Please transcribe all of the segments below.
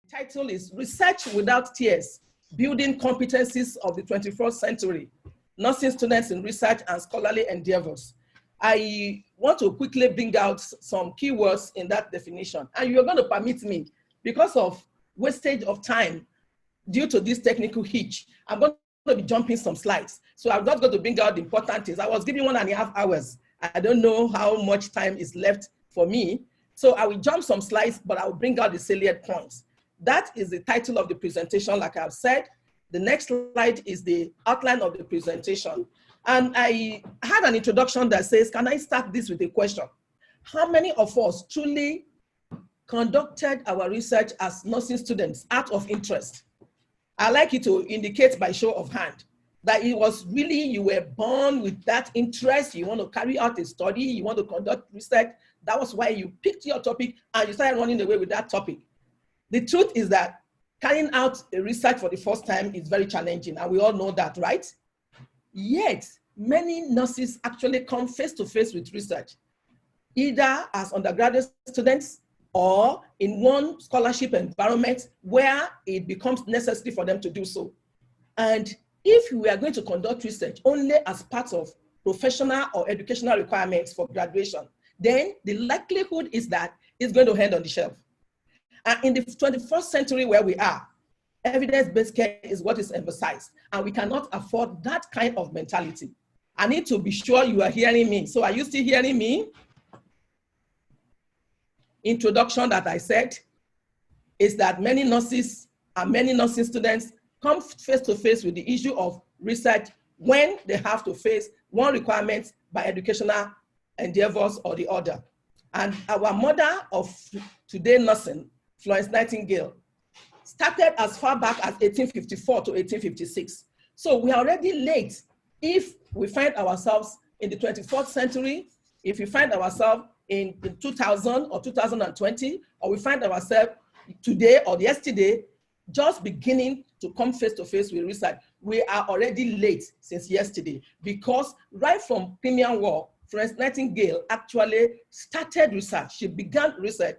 title is Research Without Tears, Building Competencies of the 21st Century, Nursing Students in Research and Scholarly Endeavors. I want to quickly bring out some keywords in that definition. And you're going to permit me, because of wastage of time due to this technical hitch, I'm going to be jumping some slides. So I'm not going to bring out the important things. I was given 1.5 hours. I don't know how much time is left for me. So I will jump some slides, but I will bring out the salient points. That is the title of the presentation, like I've said. The next slide is the outline of the presentation. And I had an introduction that says, can I start this with a question? How many of us truly conducted our research as nursing students out of interest? I like you to indicate by show of hand that it was really, you were born with that interest, you want to carry out a study, you want to conduct research. That was why you picked your topic and you started running away with that topic. The truth is that carrying out a research for the first time is very challenging, and we all know that, right? Yet, many nurses actually come face to face with research, either as undergraduate students or in one scholarship environment where it becomes necessary for them to do so. And if we are going to conduct research only as part of professional or educational requirements for graduation, then the likelihood is that it's going to end on the shelf. And in the 21st century where we are, evidence-based care is what is emphasized, and we cannot afford that kind of mentality. I need to be sure you are hearing me. So are you still hearing me? Introduction that I said is that many nurses and many nursing students come face to face with the issue of research when they have to face one requirement by educational endeavors or the other. And our mother of today nursing, Florence Nightingale, started as far back as 1854 to 1856. So we are already late if we find ourselves in the 21st century, if we find ourselves in 2000 or 2020, or we find ourselves today or yesterday, just beginning to come face to face with research. We are already late since yesterday, because right from Crimean War, Florence Nightingale actually started research. She began research,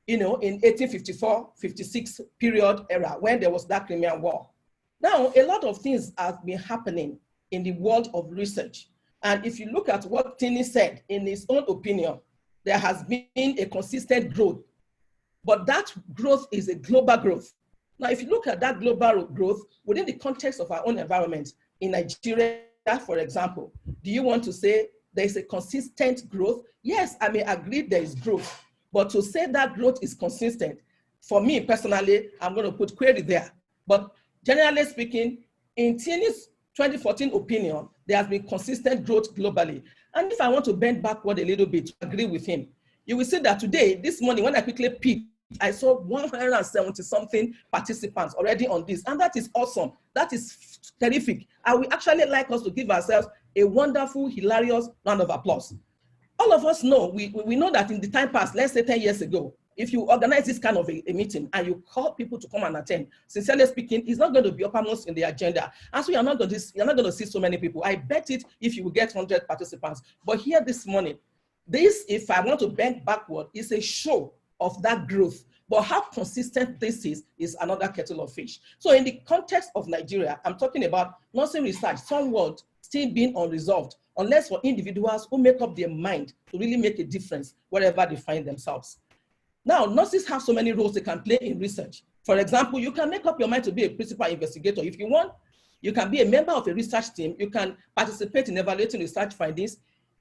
in 1854-56 period era, when there was that Crimean War. Now, a lot of things have been happening in the world of research. And if you look at what Tini said, in his own opinion, there has been a consistent growth, but that growth is a global growth. Now, if you look at that global growth within the context of our own environment, in Nigeria, for example, do you want to say there is a consistent growth? Yes, I may agree there is growth, but to say that growth is consistent, for me personally, I'm going to put query there. But generally speaking, in Tini's 2014 opinion, there has been consistent growth globally. And if I want to bend backward a little bit to agree with him, you will see that today, this morning, when I quickly peeked, I saw 170 something participants already on this. And that is awesome. That is terrific. I would actually like us to give ourselves a wonderful, hilarious round of applause. All of us know, we know that in the time past, let's say 10 years ago, if you organize this kind of a meeting and you call people to come and attend, sincerely speaking, it's not going to be uppermost in the agenda. And so you're not going to see so many people. I bet it if you will get 100 participants. But here this morning, this, if I want to bend backward, is a show of that growth. But how consistent this is another kettle of fish. So in the context of Nigeria, I'm talking about nursing research, somewhat still being unresolved, unless for individuals who make up their mind to really make a difference wherever they find themselves. Now, nurses have so many roles they can play in research. For example, you can make up your mind to be a principal investigator. If you want, you can be a member of a research team. You can participate in evaluating research findings.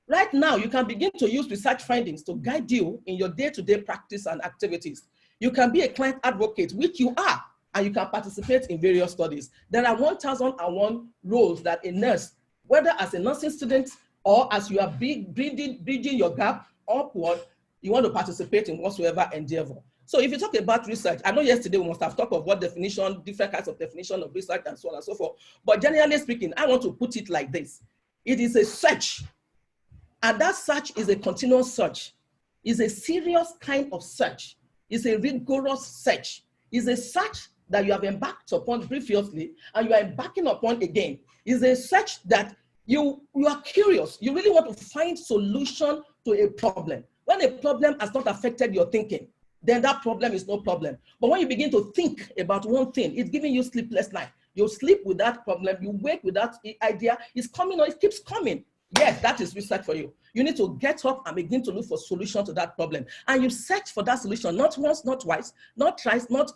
Right now, you can begin to use research findings to guide you in your day-to-day practice and activities. You can be a client advocate, which you are, and you can participate in various studies. There are 1,001 roles that a nurse, whether as a nursing student or as you are bridging your gap upward, you want to participate in whatsoever endeavor. So if you talk about research, I know yesterday we must have talked of what definition, different kinds of definition of research and so on and so forth. But generally speaking, I want to put it like this. It is a search. And that search is a continuous search. It's a serious kind of search. It's a rigorous search. It's a search that you have embarked upon previously and you are embarking upon again. It's a search that you are curious. You really want to find solution to a problem. When a problem has not affected your thinking, then that problem is no problem. But when you begin to think about one thing, it's giving you sleepless night. You sleep with that problem, you wake with that idea, it's coming or it keeps coming. Yes, that is research for you. You need to get up and begin to look for solution to that problem. And you search for that solution, not once, not twice, not thrice, not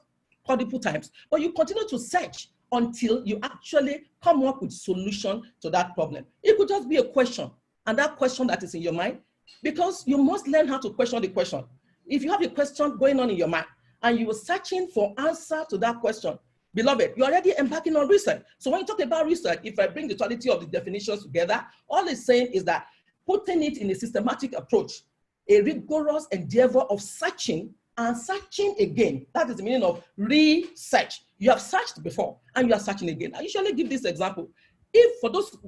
multiple times, but you continue to search until you actually come up with solution to that problem. It could just be a question, and that question that is in your mind, because you must learn how to question the question. If you have a question going on in your mind and you are searching for answer to that question, beloved, you're already embarking on research. So when you talk about research, if I bring the totality of the definitions together, all it's saying is that putting it in a systematic approach, a rigorous endeavor of searching and searching again. That is the meaning of research. You have searched before and you are searching again. I usually give this example. If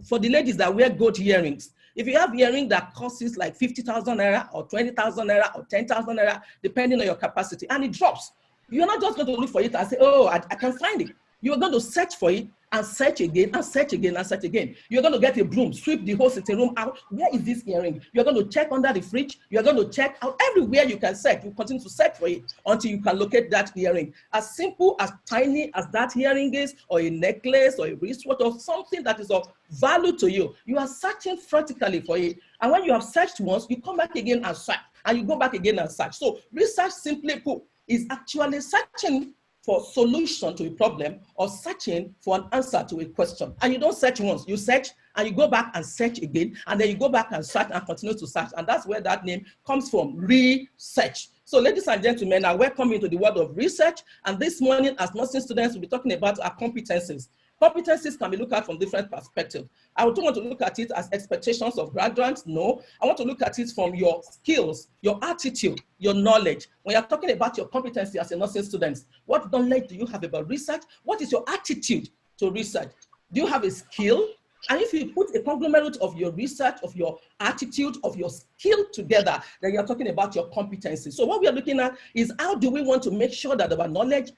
for the ladies that wear gold earrings, if you have earring that costs like 50,000 naira or 20,000 naira or 10,000 naira, depending on your capacity, and it drops, you're not just going to look for it and say, oh, I can find it. You're going to search for it and search again and search again and search again. You're going to get a broom, sweep the whole sitting room out. Where is this earring? You're going to check under the fridge. You're going to check out everywhere you can search. You continue to search for it until you can locate that earring. As simple, as tiny as that earring is, or a necklace, or a wristwatch, or something that is of value to you, you are searching frantically for it. And when you have searched once, you come back again and search, and you go back again and search. So research, simply put, is actually searching for solution to a problem or searching for an answer to a question. And you don't search once, you search and you go back and search again, and then you go back and search and continue to search. And that's where that name comes from, research. So ladies and gentlemen, I welcome you to the world of research. And this morning, as nursing students, we'll be talking about our competencies. Competencies can be looked at from different perspectives. I don't want to look at it as expectations of graduates. No, I want to look at it from your skills, your attitude, your knowledge. When you're talking about your competency as a nursing student, what knowledge do you have about research? What is your attitude to research? Do you have a skill? And if you put a conglomerate of your research, of your attitude, of your skill together, then you're talking about your competency. So what we are looking at is, how do we want to make sure that our knowledge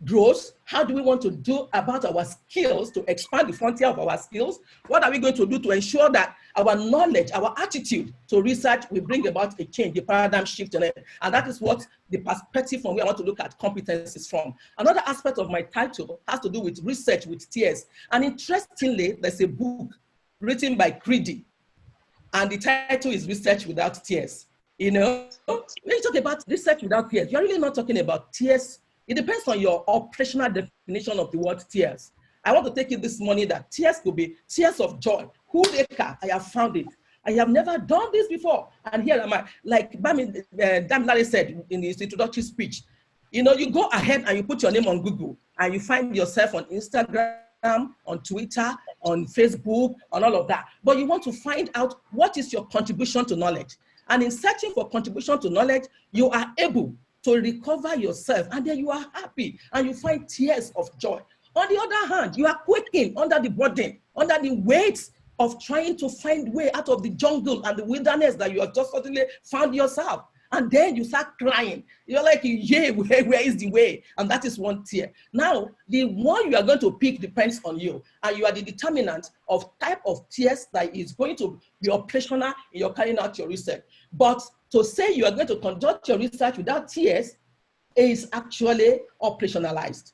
grows? How do we want to do about our skills to expand the frontier of our skills? What are we going to do to ensure that our knowledge, our attitude to research will bring about a change, a paradigm shift in it? And that is what the perspective from where I want to look at competencies from. Another aspect of my title has to do with research with tears. And interestingly, there's a book written by Creedy, and the title is Research Without Tears. You know, when you talk about research without tears, you're really not talking about tears. It depends on your operational definition of the word tears. I want to take it this morning that tears could be tears of joy. I have found it. I have never done this before. And here am I. Like Damilare said in his introductory speech, you know, you go ahead and you put your name on Google and you find yourself on Instagram, on Twitter, on Facebook, on all of that. But you want to find out what is your contribution to knowledge. And in searching for contribution to knowledge, you are able to recover yourself, and then you are happy and you find tears of joy. On the other hand, you are quaking under the burden, under the weight of trying to find way out of the jungle and the wilderness that you have just suddenly found yourself. And then you start crying. You're like, yeah, where is the way? And that is one tear. Now, the one you are going to pick depends on you, and you are the determinant of type of tears that is going to be operational in your carrying out your research. But to say you are going to conduct your research without tears is actually operationalized.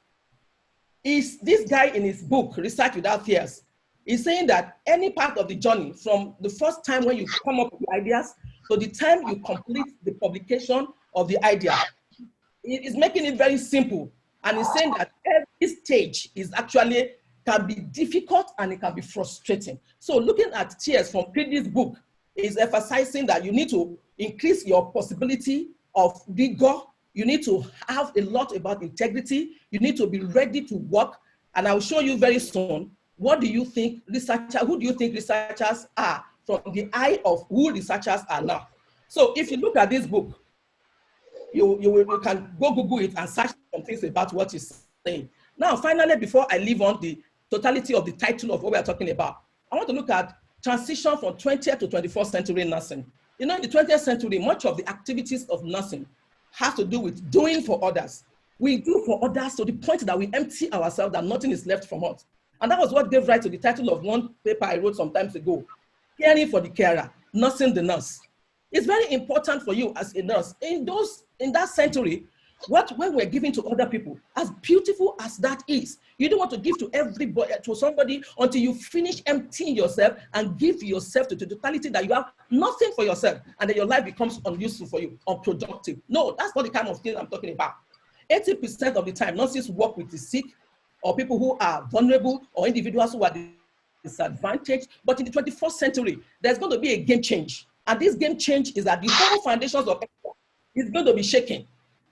Is this guy in his book, Research Without Tears, is saying that any part of the journey, from the first time when you come up with ideas to the time you complete the publication of the idea, it is making it very simple. And he's saying that every stage is actually can be difficult and it can be frustrating. So looking at tears from previous book is emphasizing that you need to increase your possibility of rigor. You need to have a lot about integrity. You need to be ready to work. And I'll show you very soon, what do you think who do you think researchers are from the eye of who researchers are now? So if you look at this book, you can go Google it and search some things about what it's saying. Now, finally, before I leave on the totality of the title of what we are talking about, I want to look at transition from 20th to 21st century nursing. You know, in the 20th century, much of the activities of nursing has to do with doing for others. We do for others to the point that we empty ourselves, that nothing is left from us. And that was what gave rise to the title of one paper I wrote some time ago, Caring for the Carer, Nursing the Nurse. It's very important for you as a nurse. In that century, What when we're giving to other people, as beautiful as that is, you don't want to give to everybody, to somebody, until you finish emptying yourself and give yourself to the totality that you have nothing for yourself, and then your life becomes unuseful for you, unproductive. No, that's not the kind of thing I'm talking about. 80% of the time, nurses work with the sick or people who are vulnerable or individuals who are disadvantaged. But in the 21st century, there's going to be a game change. And this game change is that the whole foundations of is going to be shaken.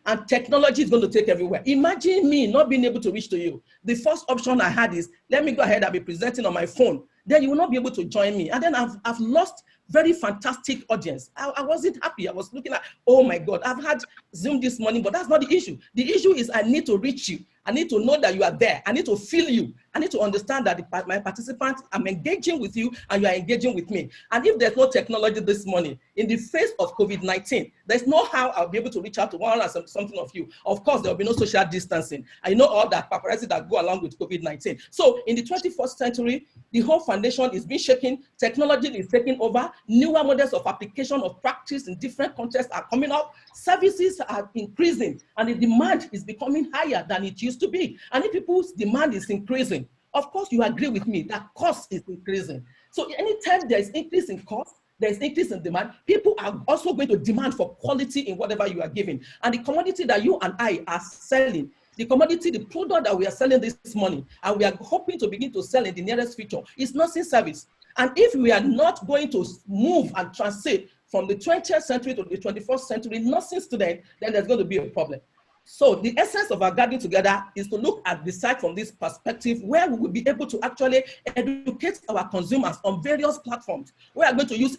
And technology is going to take everywhere. Imagine me not being able to reach to you. The first option I had is, let me go ahead and be presenting on my phone. Then you will not be able to join me. And then I've lost very fantastic audience. I wasn't happy. I was looking at, oh my God, I've had Zoom this morning, but that's not the issue. The issue is I need to reach you. I need to know that you are there. I need to feel you. I need to understand that my participants, I'm engaging with you and you are engaging with me. And if there's no technology this morning, in the face of COVID-19, there's no how I'll be able to reach out to 100 something of you. Of course, there will be no social distancing. I know all that paparazzi that go along with COVID-19. So in the 21st century, the whole foundation is being shaken. Technology is taking over. Newer models of application of practice in different contexts are coming up. Services are increasing, and the demand is becoming higher than it used to be. And if people's demand is increasing, of course, you agree with me that cost is increasing. So anytime there is increase in cost, there is increase in demand, people are also going to demand for quality in whatever you are giving. And the commodity that you and I are selling, the commodity, the product that we are selling this morning, and we are hoping to begin to sell in the nearest future, is nursing service. And if we are not going to move and transit from the 20th century to the 21st century nursing student, then there's going to be a problem. So the essence of our gathering together is to look at the site from this perspective, where we will be able to actually educate our consumers on various platforms. We are going to use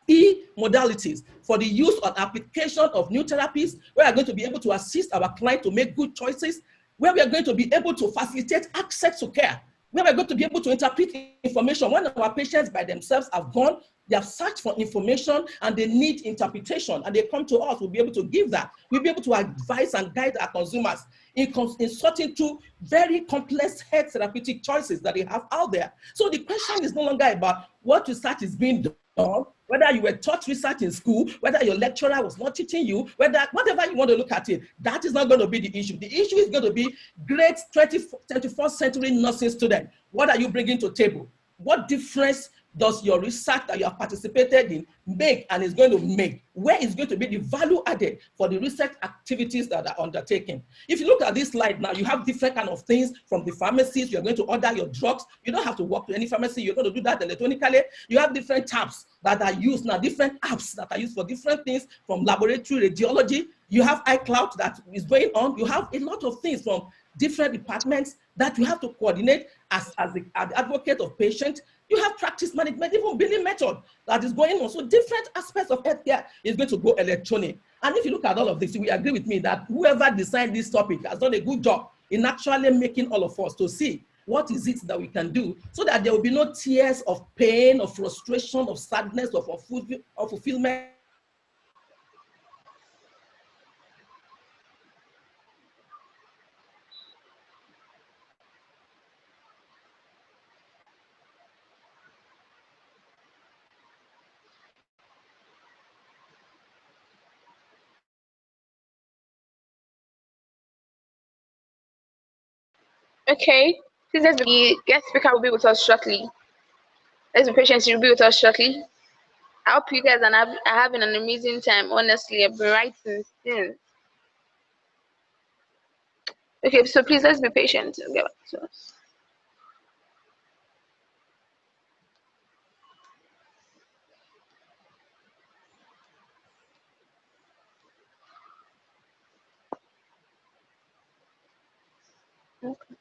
e-modalities for the use and application of new therapies. We are going to be able to assist our client to make good choices, where we are going to be able to facilitate access to care, where we're going to be able to interpret information. When our patients by themselves have gone, they have searched for information and they need interpretation, and they come to us, we'll be able to give that. We'll be able to advise and guide our consumers in sorting through very complex health therapeutic choices that they have out there. So the question is no longer about what research is being done, whether you were taught research in school, whether your lecturer was not teaching you, whatever you want to look at it, that is not going to be the issue. The issue is going to be great 21st century nursing student. What are you bringing to the table? What difference does your research that you have participated in make and is going to make? Where is going to be the value added for the research activities that are undertaken? If you look at this slide now, you have different kind of things from the pharmacies. You're going to order your drugs. You don't have to walk to any pharmacy. You're going to do that electronically. You have different tabs that are used now, different apps that are used for different things, from laboratory radiology. You have iCloud that is going on. You have a lot of things from different departments that you have to coordinate as the advocate of patient. You have practice management, even billing method that is going on. So different aspects of healthcare is going to go electronic. And if you look at all of this, you will agree with me that whoever designed this topic has done a good job in actually making all of us to see what is it that we can do, so that there will be no tears of pain, of frustration, of sadness, of fulfillment. Okay, please let's be guest speaker will be with us shortly. Let's be patient, she'll be with us shortly. I hope you guys are having an amazing time. Honestly, I've been writing since. Okay, so please let's be patient. Get back to us. Okay.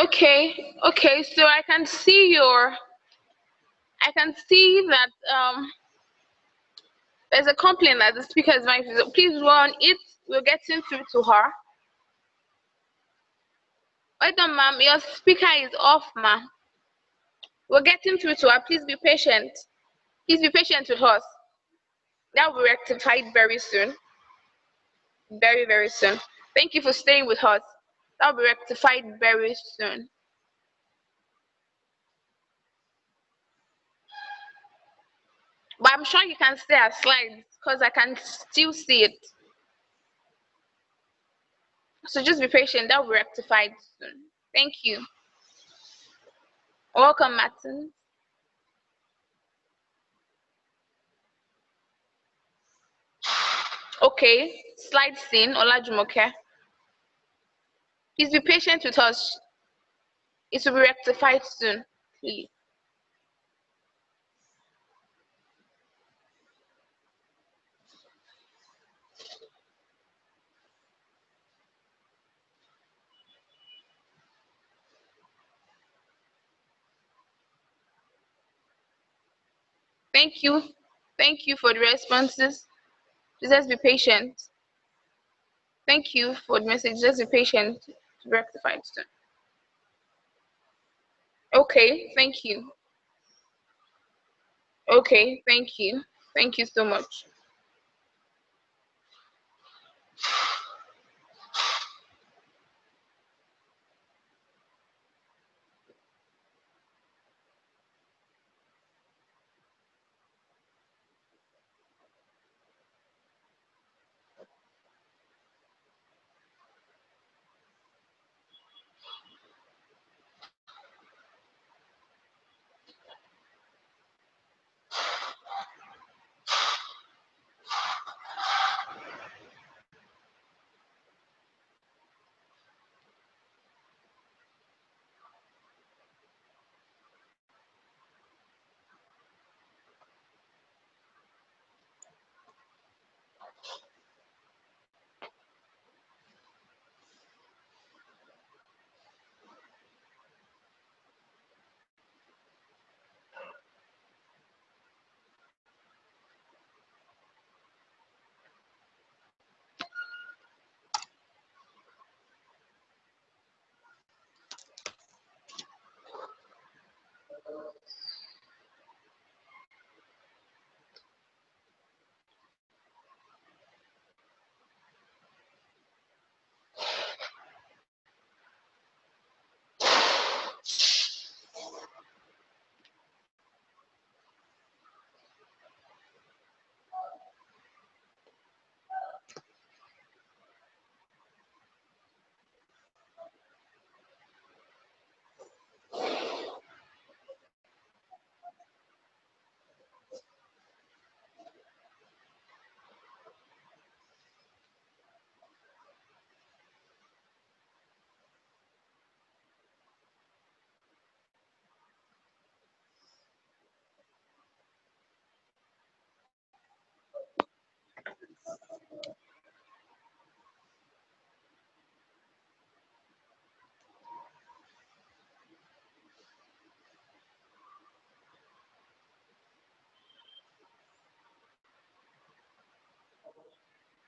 Okay, so I can see that there's a complaint that the speaker is very visible. Please go on it. We're getting through to her. Wait on, ma'am. Your speaker is off, ma'am. We're getting through to her. Please be patient. Please be patient with us. That will be rectified very soon. Very, very soon. Thank you for staying with us. That will be rectified very soon. But I'm sure you can stay at slides because I can still see it. So just be patient. That will be rectified soon. Thank you. Welcome, Martin. Okay, slide scene, Olajumoke. Please be patient with us. It will be rectified soon, please. Thank you. Thank you for the responses. Just be patient. Thank you for the message. Just be patient to be rectified soon. Okay, thank you. Okay, thank you. Thank you so much.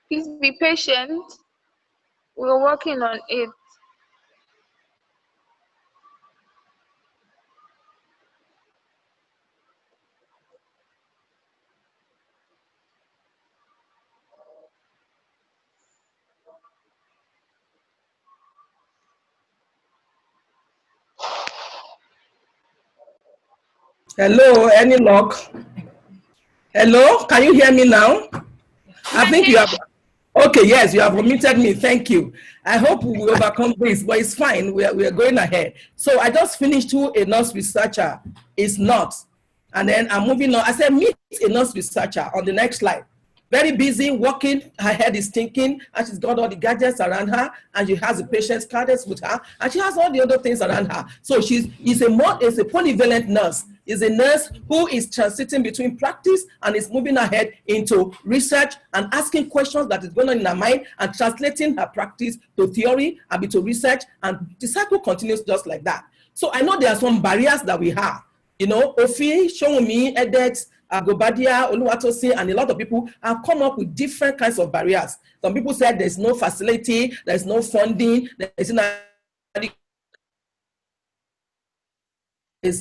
Please be patient. We're working on it. Hello, any luck? Hello, can you hear me now? I think you have. Okay, yes, you have omitted me. Thank you. I hope we will overcome this, but it's fine. We are going ahead. So I just finished who a nurse researcher is not. And then I'm moving on. I said, meet a nurse researcher on the next slide. Very busy, working, her head is thinking, and she's got all the gadgets around her, and she has the patient's cards with her, and she has all the other things around her. So it's a polyvalent nurse. is a nurse who is transiting between practice and is moving ahead into research and asking questions that is going on in her mind and translating her practice to theory and to research, and the cycle continues just like that. So I know there are some barriers that we have. You know, Ofi, Showumi, Edex, Agobadia, Oluwatosin, and a lot of people have come up with different kinds of barriers. Some people said there's no facility, there's no funding, there's no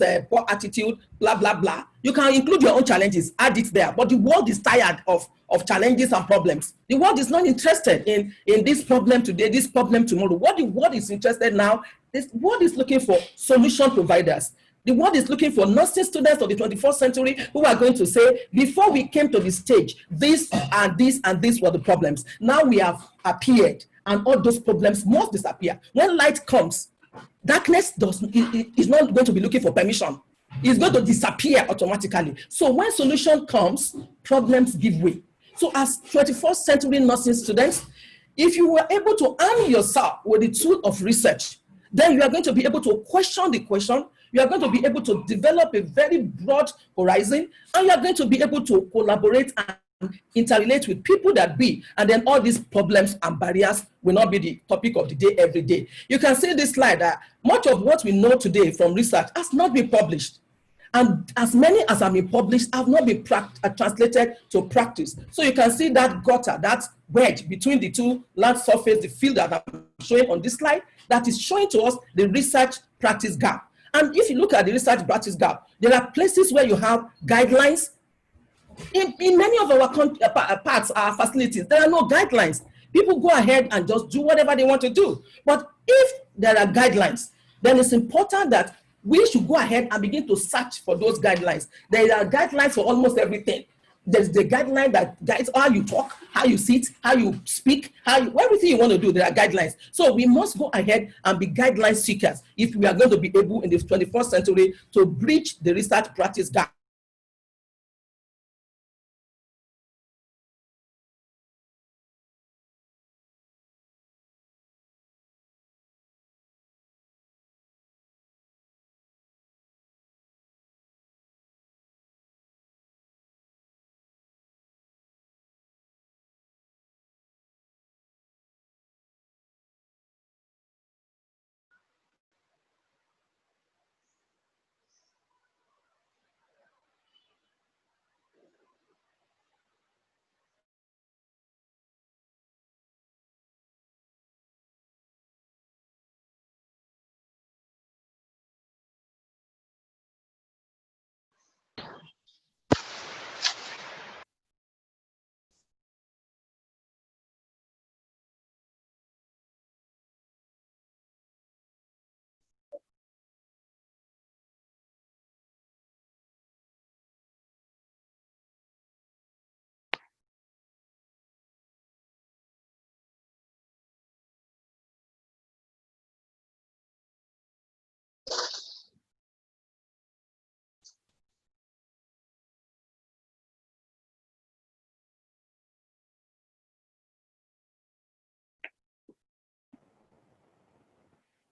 a poor attitude, blah, blah, blah. You can include your own challenges, add it there. But the world is tired of challenges and problems. The world is not interested in this problem today, this problem tomorrow. What the world is interested now, this world is looking for solution providers. The world is looking for nursing students of the 21st century who are going to say, before we came to this stage, this and this and this were the problems. Now we have appeared, and all those problems must disappear. When light comes, darkness is not going to be looking for permission. It's going to disappear automatically. So when solution comes, problems give way. So as 21st century nursing students, if you were able to arm yourself with the tool of research, then you are going to be able to question the question. You are going to be able to develop a very broad horizon, and you are going to be able to collaborate and interrelate with people that be, and then all these problems and barriers will not be the topic of the day every day. You can see this slide that much of what we know today from research has not been published. And as many as have been published have not been translated to practice. So you can see that gutter, that wedge between the two land surface, the field that I'm showing on this slide, that is showing to us the research practice gap. And if you look at the research practice gap, there are places where you have guidelines. In many of our parts, our facilities, there are no guidelines. People go ahead and just do whatever they want to do. But if there are guidelines, then it's important that we should go ahead and begin to search for those guidelines. There are guidelines for almost everything. There's the guideline that guides how you talk, how you sit, how you speak, everything you want to do, there are guidelines. So we must go ahead and be guideline seekers if we are going to be able in the 21st century to bridge the research practice gap.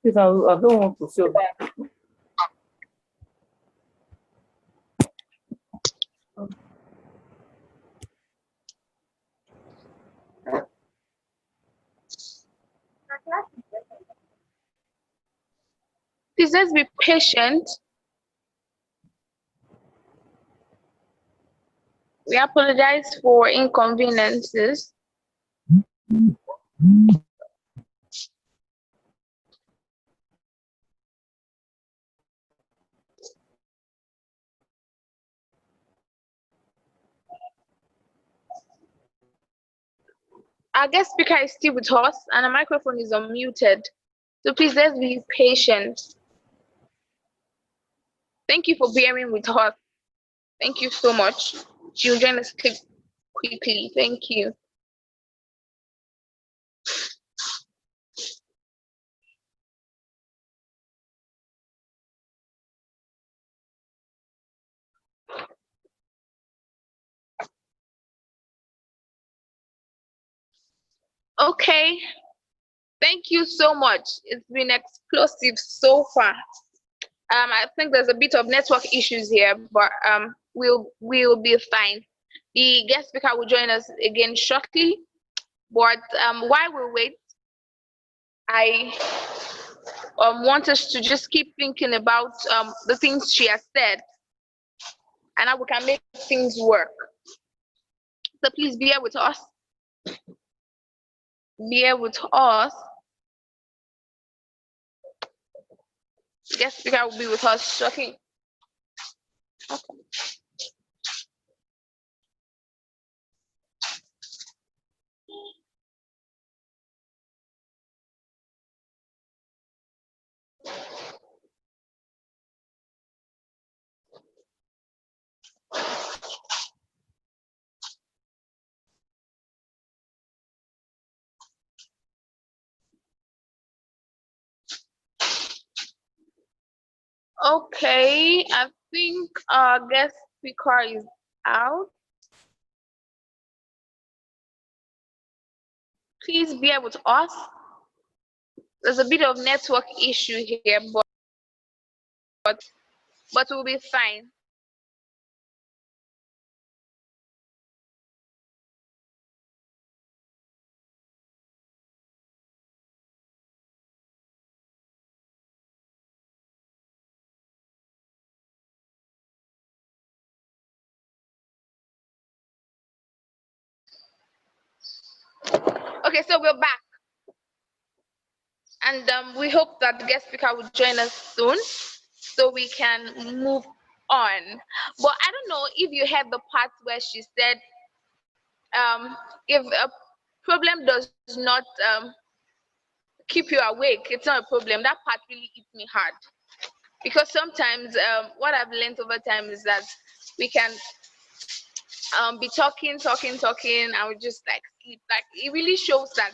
I don't want to show that. Please let's be patient. We apologize for inconveniences. Our guest speaker is still with us and the microphone is unmuted. So please let's be patient. Thank you for bearing with us. Thank you so much. She'll join us quickly. Thank you. Okay. Thank you so much. It's been explosive so far. I think there's a bit of network issues here, but we'll be fine. The guest speaker will join us again shortly. But while we wait, I want us to just keep thinking about the things she has said, and how we can make things work. So please bear with us. Bear with us. Guest speaker will be with us shortly. Okay. Okay, I think our guest speaker is out. Please bear with us. There's a bit of network issue here, but we'll be fine. Okay, so we're back, and we hope that the guest speaker will join us soon, so we can move on. But I don't know if you heard the part where she said, if a problem does not keep you awake, it's not a problem. That part really hit me hard, because sometimes what I've learned over time is that we can be talking, and we just like sleep. Like, it really shows that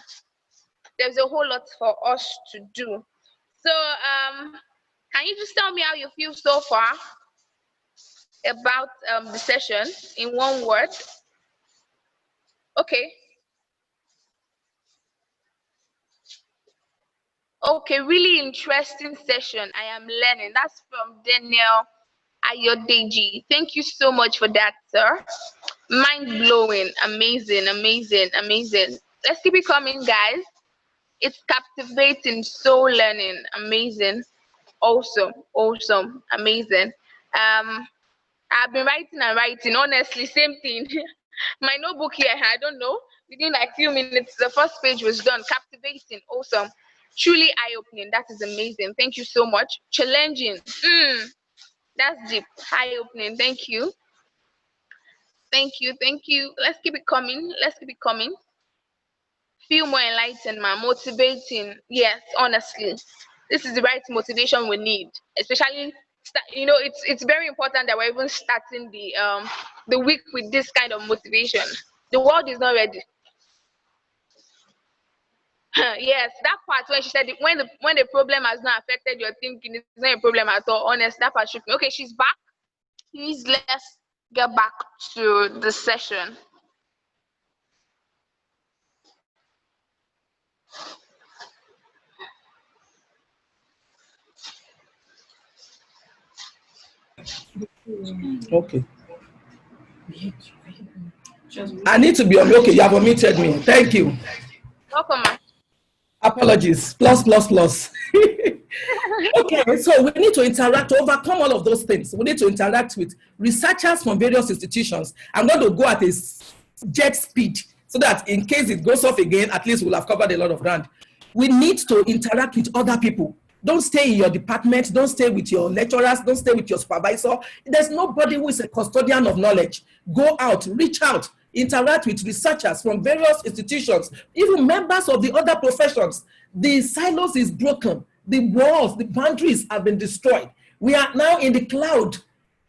there's a whole lot for us to do. So can you just tell me how you feel so far about the session in one word? Okay. Okay, really interesting session. I am learning. That's from Daniel Ayodeji. Thank you so much for that, sir. Mind blowing. Amazing, amazing, amazing. Let's keep it coming, guys. It's captivating, so learning. Amazing. Awesome, awesome, amazing. I've been writing and writing, honestly, same thing. My notebook here, I don't know, within like few minutes, the first page was done. Captivating, awesome, truly eye-opening. That is amazing. Thank you so much. Challenging, that's deep. Eye-opening. Thank you. Thank you, thank you. Let's keep it coming. Let's keep it coming. Feel more enlightenment, motivating. Yes, honestly, this is the right motivation we need, especially, you know, it's very important that we're even starting the week with this kind of motivation. The world is not ready. Yes, that part when she said when the problem has not affected your thinking, it's not a problem at all. Honest, that part shook me. Okay, she's back. Please, let's get back to the session. Okay. I need to be on. Okay, you have omitted me. Thank you. Welcome, ma'am. Apologies. Plus. Okay, so we need to interact to overcome all of those things. We need to interact with researchers from various institutions. I'm going to go at a jet speed so that in case it goes off again, at least we'll have covered a lot of ground. We need to interact with other people. Don't stay in your department. Don't stay with your lecturers. Don't stay with your supervisor. There's nobody who is a custodian of knowledge. Go out, reach out, interact with researchers from various institutions, even members of the other professions. The silos is broken. The walls, the boundaries have been destroyed. We are now in the cloud.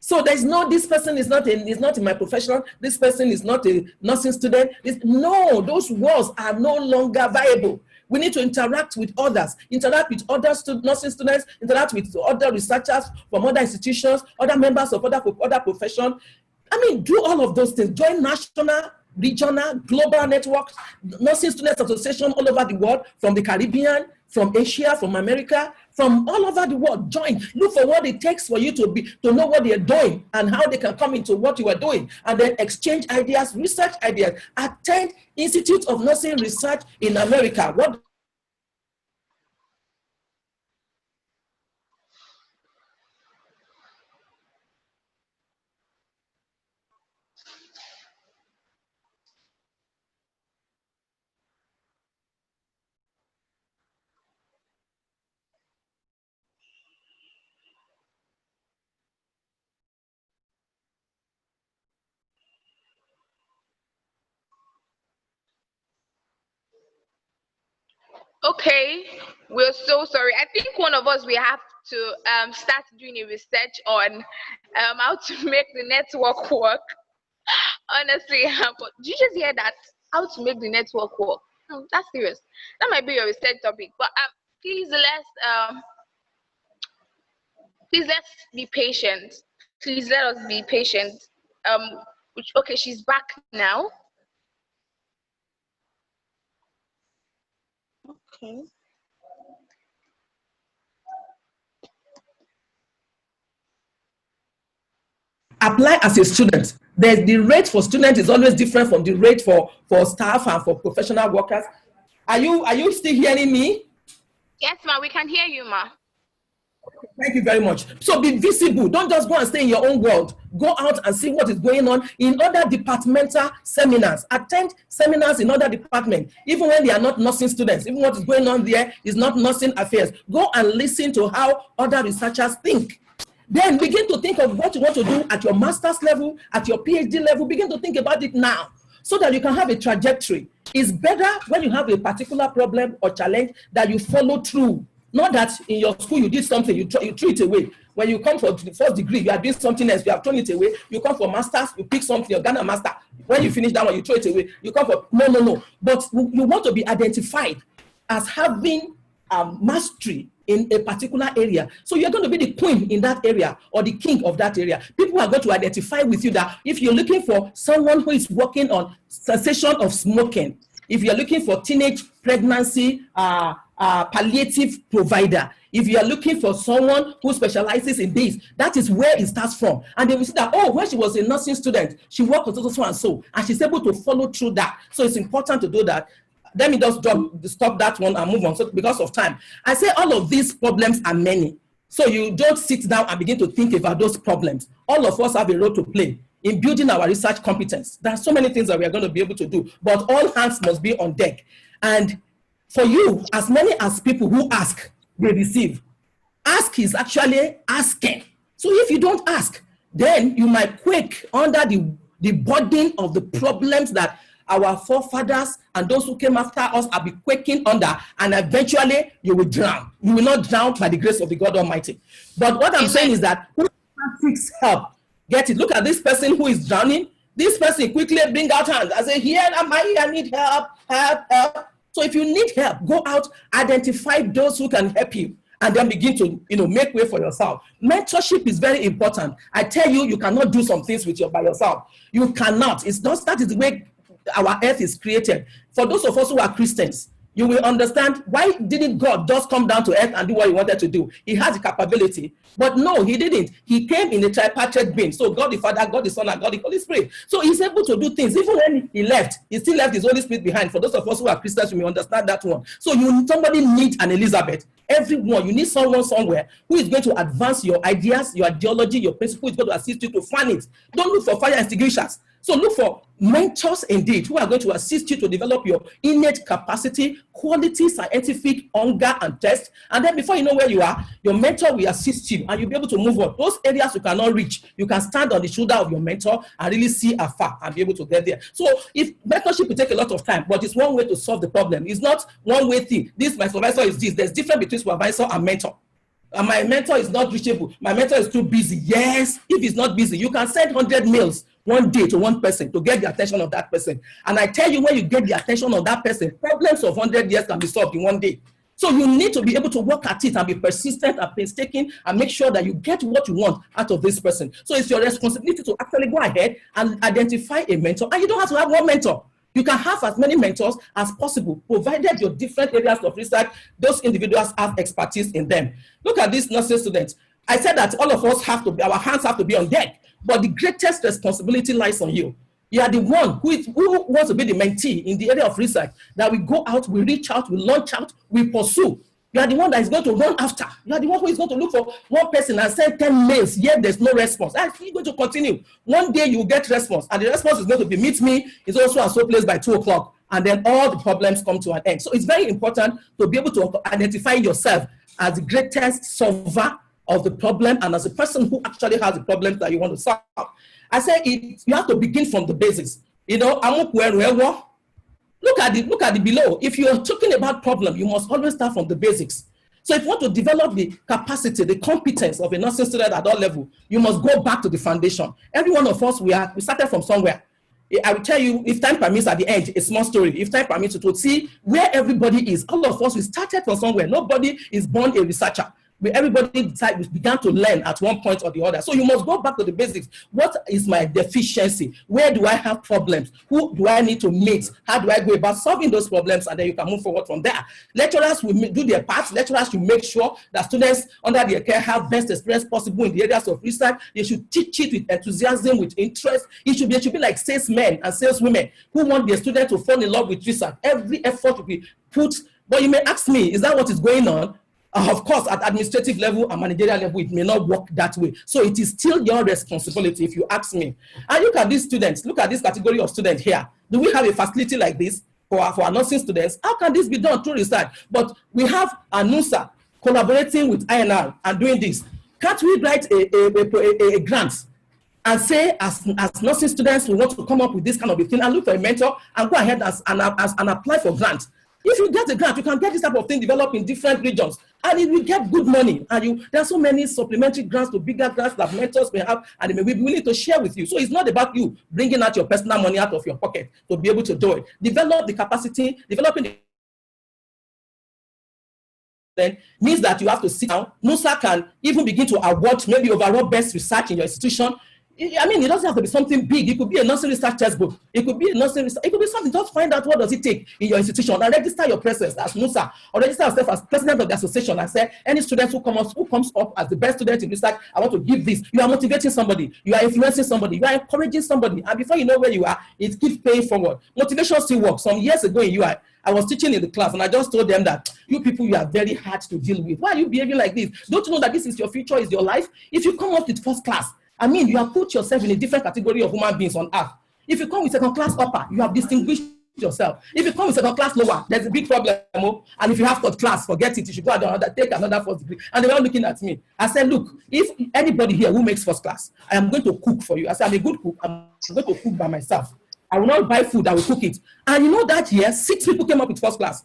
So there's no, this person is not in my profession. This person is not a nursing student. No, those walls are no longer viable. We need to interact with others, interact with other nursing students, interact with other researchers from other institutions, other members of other professions. I mean, do all of those things. Join national regional, global networks, Nursing Students Association all over the world, from the Caribbean, from Asia, from America, from all over the world. Join. Look for what it takes for you to know what they're doing and how they can come into what you are doing, and then exchange ideas, research ideas. Attend Institute of Nursing Research in America. What Okay, we're so sorry. I think one of us, we have to start doing a research on how to make the network work. Honestly, but did you just hear that? How to make the network work? Oh, that's serious. That might be your research topic. But please let's be patient. Please let us be patient. Okay, she's back now. Okay. apply as a student. The rate for students is always different from the rate for staff and for professional workers. Are you still hearing me? Yes, ma, we can hear you, ma. Thank you very much. So be visible. Don't just go and stay in your own world. Go out and see what is going on in other departmental seminars. Attend seminars in other departments, even when they are not nursing students. Even what is going on there is not nursing affairs. Go and listen to how other researchers think. Then begin to think of what you want to do at your master's level, at your PhD level. Begin to think about it now, so that you can have a trajectory. It's better when you have a particular problem or challenge that you follow through. Not that in your school you did something, you throw it away. When you come for the first degree, you are doing something else, you have thrown it away. You come for masters, you pick something, you're Ghana master. When you finish that one, you throw it away. You come for, no. But you want to be identified as having mastery in a particular area. So you're going to be the queen in that area or the king of that area. People are going to identify with you that if you're looking for someone who is working on cessation of smoking, if you're looking for teenage pregnancy palliative provider, if you are looking for someone who specializes in this, that is where it starts from. And they will see that, oh, when she was a nursing student, she worked with so and she's able to follow through that. So it's important to do that. Let me just stop that one and move on. So because of time, I say all of these problems are many. So you don't sit down and begin to think about those problems. All of us have a role to play in building our research competence. There are so many things that we are going to be able to do, but all hands must be on deck. And for you, as many as people who ask, they receive. Ask is actually asking. So if you don't ask, then you might quake under the burden of the problems that our forefathers and those who came after us are be quaking under, and eventually you will drown. You will not drown by the grace of the God Almighty. But what I'm saying is that who seeks help, get it. Look at this person who is drowning. This person quickly bring out hands. I say, here am I need help. So if you need help, go out, identify those who can help you, and then begin to make way for yourself. Mentorship is very important. I tell you, you cannot do some things by yourself. You cannot. It's not, that is the way our earth is created. For those of us who are Christians, you will understand why didn't God just come down to earth and do what he wanted to do? He has the capability. But no, he didn't. He came in a tripartite being. So God the Father, God the Son, and God the Holy Spirit. So he's able to do things. Even when he left, he still left his Holy Spirit behind. For those of us who are Christians, you may understand that one. So somebody needs an Elizabeth. Everyone, you need someone somewhere who is going to advance your ideas, your ideology, your principle, is going to assist you to fan it. Don't look for fire extinguishers. So look for mentors indeed who are going to assist you to develop your innate capacity, quality, scientific hunger and test. And then before you know where you are, your mentor will assist you and you'll be able to move on. Those areas you cannot reach, you can stand on the shoulder of your mentor and really see afar and be able to get there. So if mentorship will take a lot of time, but it's one way to solve the problem. It's not one way thing. My supervisor is this. There's difference between supervisor and mentor. And my mentor is not reachable. My mentor is too busy. Yes, if he's not busy, you can send 100 mails one day to one person to get the attention of that person. And I tell you, when you get the attention of that person, problems of 100 years can be solved in one day. So you need to be able to work at it and be persistent and painstaking and make sure that you get what you want out of this person. So it's your responsibility to actually go ahead and identify a mentor. And you don't have to have one mentor. You can have as many mentors as possible, provided your different areas of research, those individuals have expertise in them. Look at these nursing students. I said that all of us have to be, our hands have to be on deck, but the greatest responsibility lies on you. You are the one who wants to be the mentee in the area of research, that we go out, we reach out, we launch out, we pursue. You are the one that is going to run after. You are the one who is going to look for one person and send 10 mails, yet there's no response. And you're going to continue. One day you will get response, and the response is going to be, meet me, it's also at so place by 2 o'clock, and then all the problems come to an end. So it's very important to be able to identify yourself as the greatest solver of the problem and as a person who actually has the problems that you want to solve. I say you have to begin from the basics. You know, look at the below. If you're talking about problem, you must always start from the basics. So if you want to develop the capacity, the competence of a nursing student at all level, you must go back to the foundation. Every one of us, we started from somewhere. I will tell you, if time permits at the end, a small story. If time permits, to see where everybody is. All of us, we started from somewhere. Nobody is born a researcher. Everybody began to learn at one point or the other. So you must go back to the basics. What is my deficiency? Where do I have problems? Who do I need to meet? How do I go about solving those problems? And then you can move forward from there. Lecturers will do their part. Lecturers should make sure that students under their care have best experience possible in the areas of research. They should teach it with enthusiasm, with interest. They should be like salesmen and saleswomen who want their students to fall in love with research. Every effort will be put. But you may ask me, is that what is going on? Of course, at administrative level and managerial level, it may not work that way. So it is still your responsibility, if you ask me. And look at these students. Look at this category of students here. Do we have a facility like this for our nursing students? How can this be done through research? But we have a NURSIN collaborating with INR and doing this. Can't we write a grant and say, as nursing students, we want to come up with this kind of a thing and look for a mentor and go ahead and apply for grants? If you get a grant, you can get this type of thing developed in different regions, and it will get good money. And there are so many supplementary grants to bigger grants that mentors may have, and they may be willing to share with you. So it's not about you bringing out your personal money out of your pocket to be able to do it. Develop the capacity, developing the then means that you have to sit down. NURSIN can even begin to award maybe overall best research in your institution. I mean, it doesn't have to be something big. It could be a nursing research textbook. It could be a nursing research. It could be something. Just find out what does it take in your institution and register your presence as NURSIN, or register yourself as president of the association and say, any student who comes up as the best student in research, I want to give this. You are motivating somebody. You are influencing somebody. You are encouraging somebody. And before you know where you are, it keeps paying forward. Motivation still works. Some years ago in UI, I was teaching in the class and I just told them that you people, you are very hard to deal with. Why are you behaving like this? Don't you know that this is your future, is your life? If you come up with first class, I mean, you have put yourself in a different category of human beings on earth. If you come with second class upper, you have distinguished yourself. If you come with second class lower, there's a big problem. And if you have third class, forget it. You should go out take another first degree. And they were looking at me. I said, look, if anybody here who makes first class, I am going to cook for you. I said, I'm a good cook. I'm going to cook by myself. I will not buy food. I will cook it. And you know that year, 6 people came up with first class.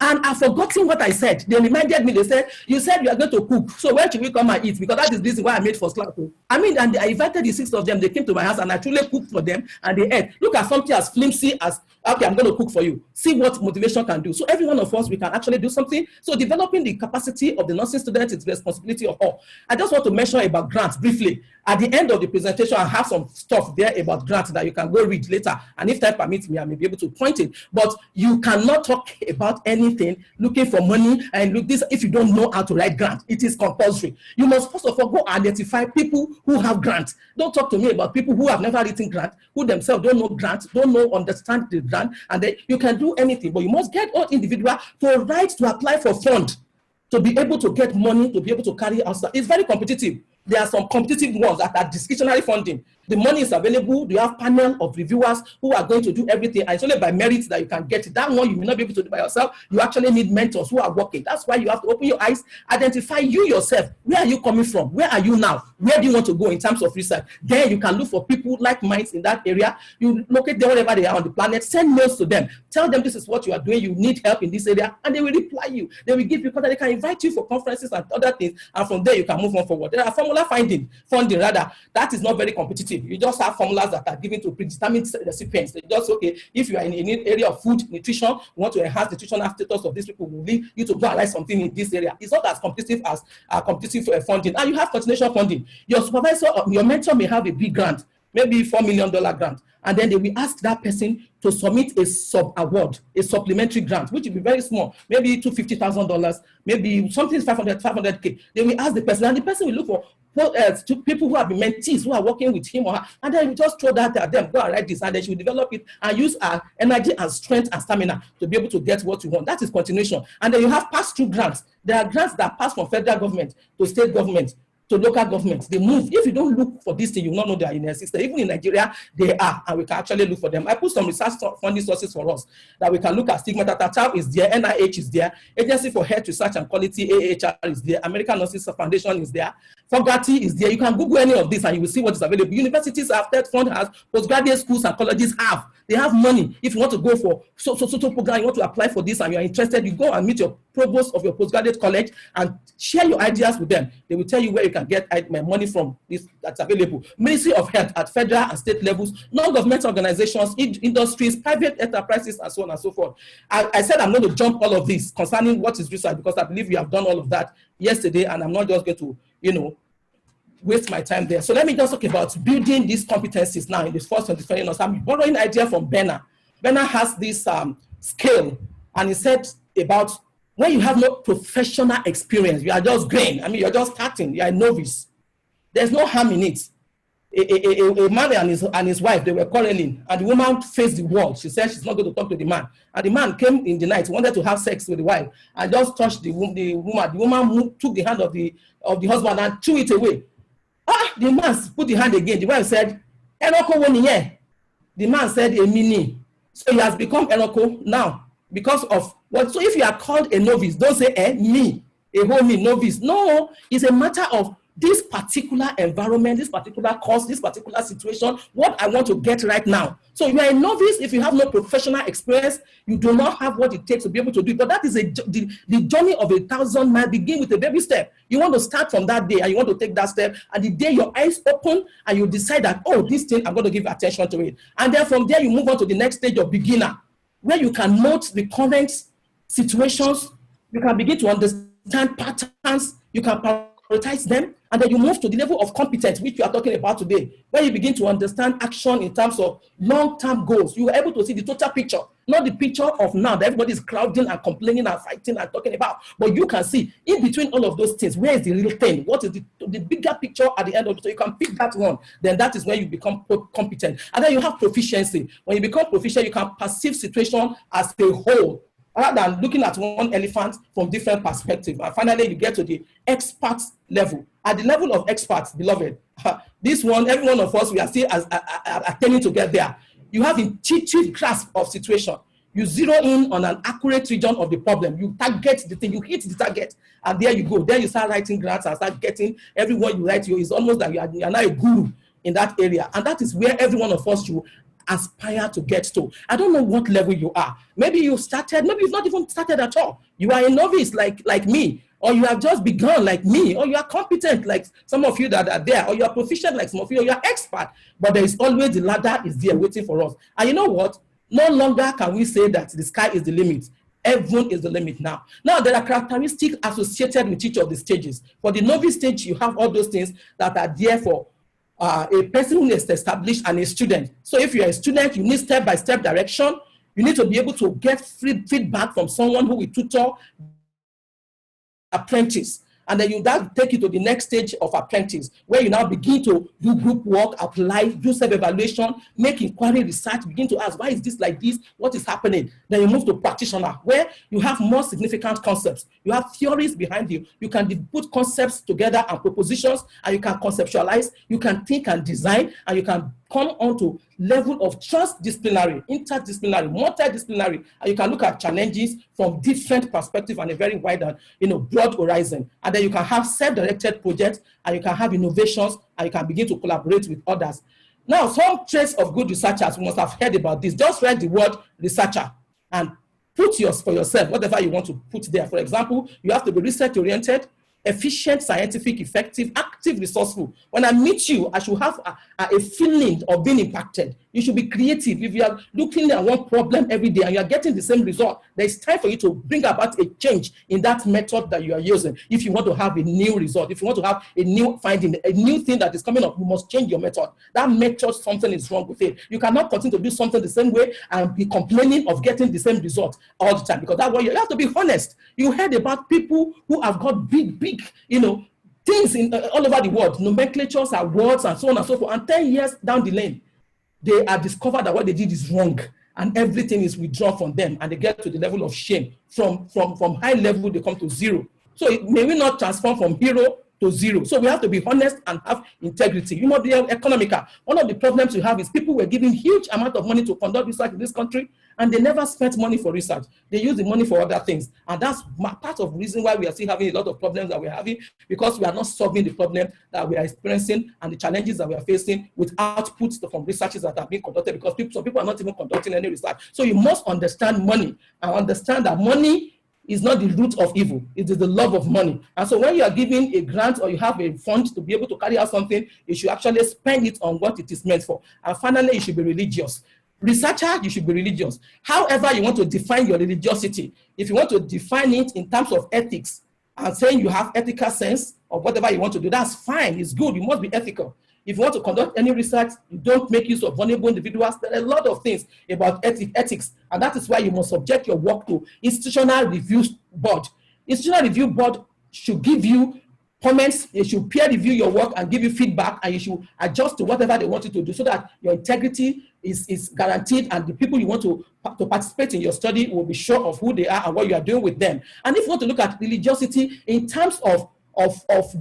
And I've forgotten what I said. They reminded me, they said, you said you are going to cook. So where should we come and eat? Because that is the reason why I made first class. I mean, and I invited the 6 of them. They came to my house and I truly cooked for them and they ate. Look at something as flimsy as, okay, I'm going to cook for you. See what motivation can do. So every one of us, we can actually do something. So developing the capacity of the nursing student is the responsibility of all. I just want to mention about grants briefly. At the end of the presentation, I have some stuff there about grants that you can go read later. And if time permits me, I may be able to point it. But you cannot talk about anything looking for money and look this if you don't know how to write grant. It is compulsory. You must first of all go identify people who have grants. Don't talk to me about people who have never written grant, who themselves don't know grant, understand the grant, and then you can do anything. But you must get all individual to write to apply for fund, to be able to get money, to be able to carry out stuff. It's very competitive. There are some competitive ones that are discretionary funding. The money is available. You have panel of reviewers who are going to do everything. And it's only by merit that you can get it. That one you may not be able to do by yourself. You actually need mentors who are working. That's why you have to open your eyes, identify you yourself. Where are you coming from? Where are you now? Where do you want to go in terms of research? Then you can look for people like minds in that area. You locate them wherever they are on the planet. Send mails to them. Tell them this is what you are doing. You need help in this area. And they will reply you. They will give you contact. They can invite you for conferences and other things. And from there, you can move on forward. There are formula funding rather. That is not very competitive. You just have formulas that are given to predetermined recipients. They just, okay, if you are in an area of food, nutrition, you want to enhance the nutritional status of these people, will lead you to go and write something in this area. It's not as competitive as competitive funding. And you have continuation funding. Your supervisor, your mentor may have a big grant, maybe $4 million grant, and then they will ask that person to submit a sub-award, a supplementary grant, which will be very small, maybe $250,000, maybe something 500K. They will ask the person, and the person will look for people who have been mentees, who are working with him or her, and then we just throw that at them, go and write this, and then she will develop it and use our energy and strength and stamina to be able to get what you want. That is continuation. And then you have pass-through grants. There are grants that pass from federal government to state government to local governments. They move. If you don't look for this thing, you will not know they are in a system. Even in Nigeria, they are, and we can actually look for them. I put some research funding sources for us that we can look at. Stigmata Tata is there, NIH is there, Agency for Health Research and Quality, AHR is there, American Nurses Foundation is there, Fogarty is there. You can Google any of this and you will see what is available. Universities have, Third Fund has, postgraduate schools and colleges have. They have money. If you want to go for social program, you want to apply for this and you are interested, you go and meet your provost of your postgraduate college and share your ideas with them. They will tell you where you can get my money from. This that's available. Ministry of Health at federal and state levels, non-governmental organizations, industries, private enterprises, and so on and so forth. I said I'm going to jump all of this concerning what is research because I believe we have done all of that yesterday, and I'm not just going to, waste my time there. So let me just talk about building these competencies now in this first 25 years. I'm borrowing an idea from Benner. Benner has this scale, and he said about when you have no professional experience, you are just green. I mean, you're just starting, you're a novice. There's no harm in it. A man and his wife, they were quarreling, and the woman faced the wall. She said she's not going to talk to the man. And the man came in the night, wanted to have sex with the wife, and just touched the woman. The woman took the hand of the husband and threw it away. The man put the hand again. The wife said, Enoko woniye. The man said, Emini. So he has become Enoko now because of what? So if you are called a novice, don't say, me, a homie novice. No, it's a matter of this particular environment, this particular course, this particular situation, what I want to get right now. So you are a novice if you have no professional experience, you do not have what it takes to be able to do it. But that is the journey of 1,000 miles. Begin with a baby step. You want to start from that day and you want to take that step. And the day your eyes open and you decide that, oh, this thing, I'm going to give attention to it. And then from there, you move on to the next stage of beginner, where you can note the current situations, you can begin to understand patterns, you can prioritize them, and then you move to the level of competence, which we are talking about today, where you begin to understand action in terms of long-term goals. You are able to see the total picture, not the picture of now that everybody is crowding and complaining and fighting and talking about, but you can see in between all of those things, where is the real thing? What is the bigger picture at the end of it? So you can pick that one, then that is when you become competent. And then you have proficiency. When you become proficient, you can perceive situation as a whole, rather than looking at one elephant from different perspectives. And finally, you get to the expert level. At the level of experts, beloved, this one, every one of us, we are still attempting to get there. You have intuitive grasp of situation. You zero in on an accurate region of the problem. You target the thing, you hit the target, and there you go. Then you start writing grants and start getting everyone you write to. It's almost like you are now a guru in that area. And that is where every one of us should aspire to get to. I don't know what level you are. Maybe you started, maybe you've not even started at all. You are a novice like me, or you have just begun like me, or you are competent like some of you that are there, or you are proficient like some of you, or you are expert. But there is always the ladder is there waiting for us. And you know what? No longer can we say that the sky is the limit. Heaven is the limit now. Now, there are characteristics associated with each of the stages. For the novice stage, you have all those things that are there for a person who is established and a student. So if you're a student, you need step-by-step direction. You need to be able to get feedback from someone who will tutor apprentice. And then you that take you to the next stage of apprentice, where you now begin to do group work, apply, do self-evaluation, make inquiry, research, begin to ask, why is this like this? What is happening? Then you move to practitioner, where you have more significant concepts. You have theories behind you. You can put concepts together and propositions, and you can conceptualize, you can think and design, and you can come on to level of transdisciplinary, interdisciplinary, multidisciplinary, and you can look at challenges from different perspectives and a very wide and broad horizon. And then you can have self-directed projects, and you can have innovations, and you can begin to collaborate with others. Now, some traits of good researchers, we must have heard about this. Just write the word researcher and put for yourself whatever you want to put there. For example, you have to be research-oriented, efficient, scientific, effective, active, resourceful. When I meet you, I should have a feeling of being impacted. You should be creative. If you are looking at one problem every day and you are getting the same result, there is time for you to bring about a change in that method that you are using. If you want to have a new result, if you want to have a new finding, a new thing that is coming up, you must change your method. That method, something is wrong with it. You cannot continue to do something the same way and be complaining of getting the same result all the time, because that's what you have to be honest. You heard about people who have got big, things in all over the world, nomenclatures, awards, and so on and so forth. And 10 years down the lane, they are discovered that what they did is wrong, and everything is withdrawn from them, and they get to the level of shame. From high level, they come to zero. So may we not transform from hero to zero? So we have to be honest and have integrity. You must be economical. One of the problems we have is people were giving huge amount of money to conduct research in this country, and they never spent money for research. They use the money for other things. And that's part of the reason why we are still having a lot of problems that we're having, because we are not solving the problem that we are experiencing and the challenges that we are facing with outputs from researches that are being conducted, because some people are not even conducting any research. So you must understand money and understand that money is not the root of evil. It is the love of money. And so when you are giving a grant or you have a fund to be able to carry out something, you should actually spend it on what it is meant for. And finally, you should be religious. Researcher, you should be religious. However you want to define your religiosity, if you want to define it in terms of ethics and saying you have ethical sense or whatever you want to do, that's fine, it's good, you must be ethical. If you want to conduct any research, you don't make use of vulnerable individuals. There are a lot of things about ethics, and that is why you must subject your work to institutional review board. Institutional review board should give you comments, they should peer review your work and give you feedback, and you should adjust to whatever they want you to do so that your integrity is guaranteed, and the people you want to participate in your study will be sure of who they are and what you are doing with them. And if you want to look at religiosity in terms of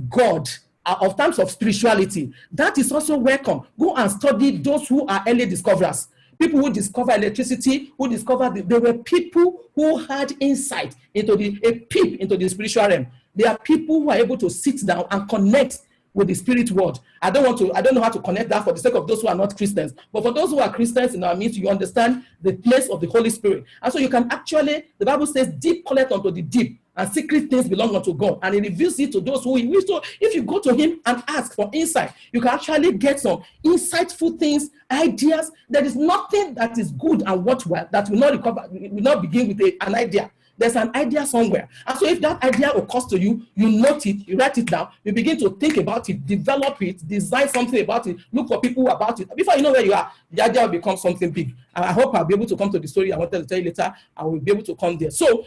God, of terms of spirituality, that is also welcome. Go and study those who are early discoverers. People who discover electricity, who discovered, there were people who had insight into a peep into the spiritual realm. There are people who are able to sit down and connect with the spirit world. I don't know how to connect that for the sake of those who are not Christians, but for those who are Christians in our midst, you understand the place of the Holy Spirit. And so you can actually, the Bible says, deep calleth unto the deep, and secret things belong unto God, and he reveals it to those who he wish. So if you go to him and ask for insight, you can actually get some insightful things, ideas. There is nothing that is good and worthwhile that will not begin with an idea. There's an idea somewhere. And so if that idea occurs to you, you note it, you write it down, you begin to think about it, develop it, design something about it, look for people about it. Before you know where you are, the idea will become something big. And I hope I'll be able to come to the story I wanted to tell you later. I will be able to come there. So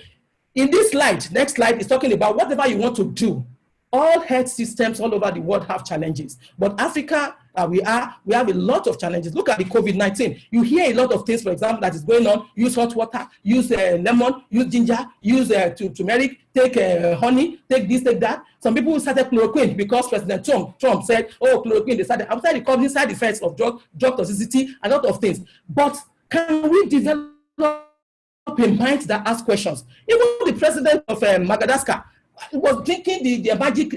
in this slide, next slide is talking about whatever you want to do. All health systems all over the world have challenges, but Africa, we have a lot of challenges. Look at the COVID-19. You hear a lot of things, for example, that is going on. Use hot water, use lemon, use ginger, use turmeric, take honey, take this, take that. Some people started chloroquine because President Trump said, oh, chloroquine, they started. Outside the company side effects of drug toxicity, a lot of things. But can we develop a mind that asks questions? Even the president of Madagascar was thinking the magic,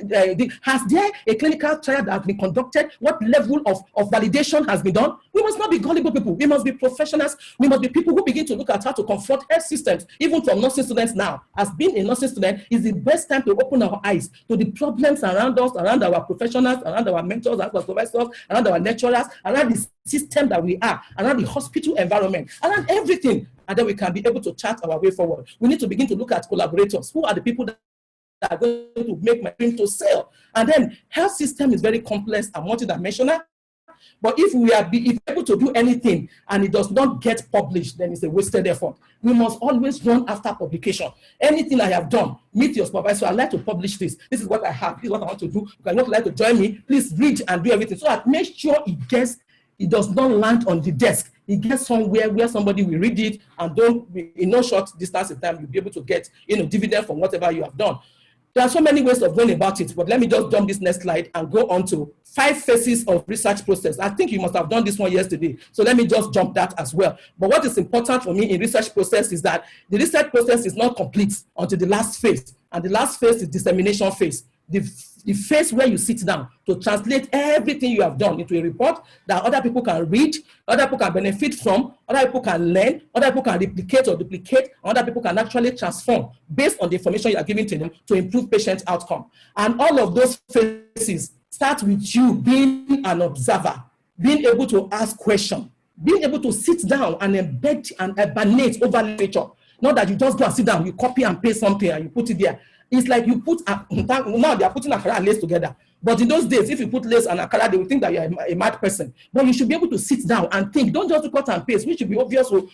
has there a clinical trial that has been conducted? What level of validation has been done? We must not be gullible people. We must be professionals. We must be people who begin to look at how to confront health systems, even from nursing students now. As being a nursing student is the best time to open our eyes to the problems around us, around our professionals, around our mentors, around our supervisors, around our lecturers, around the system that we are, around the hospital environment, around everything. And then we can be able to chart our way forward. We need to begin to look at collaborators. Who are the people that are going to make my dream to sell? And then health system is very complex and multidimensional. But if we are able to do anything and it does not get published, then it's a wasted effort. We must always run after publication. Anything I have done, meet your supervisor. I'd like to publish this. This is what I have. This is what I want to do. If you would like to join me, please read and do everything. So that make sure it does not land on the desk. It gets somewhere where somebody will read it, and in no short distance of time, you'll be able to get dividend from whatever you have done. There are so many ways of going about it, but let me just jump this next slide and go on to 5 phases of research process. I think you must have done this one yesterday, so let me just jump that as well. But what is important for me in research process is that the research process is not complete until the last phase, and the last phase is dissemination phase. the phase where you sit down to translate everything you have done into a report that other people can read, other people can benefit from, other people can learn, other people can replicate or duplicate, other people can actually transform based on the information you are giving to them to improve patient outcome. And all of those phases start with you being an observer, being able to ask questions, being able to sit down and embed and emanate over literature. Not that you just go and sit down, you copy and paste something and you put it there. It's like you put, now they are putting akara and lace together. But in those days, if you put lace and akara, they will think that you're a mad person. But you should be able to sit down and think. Don't just cut and paste, which should be obvious. So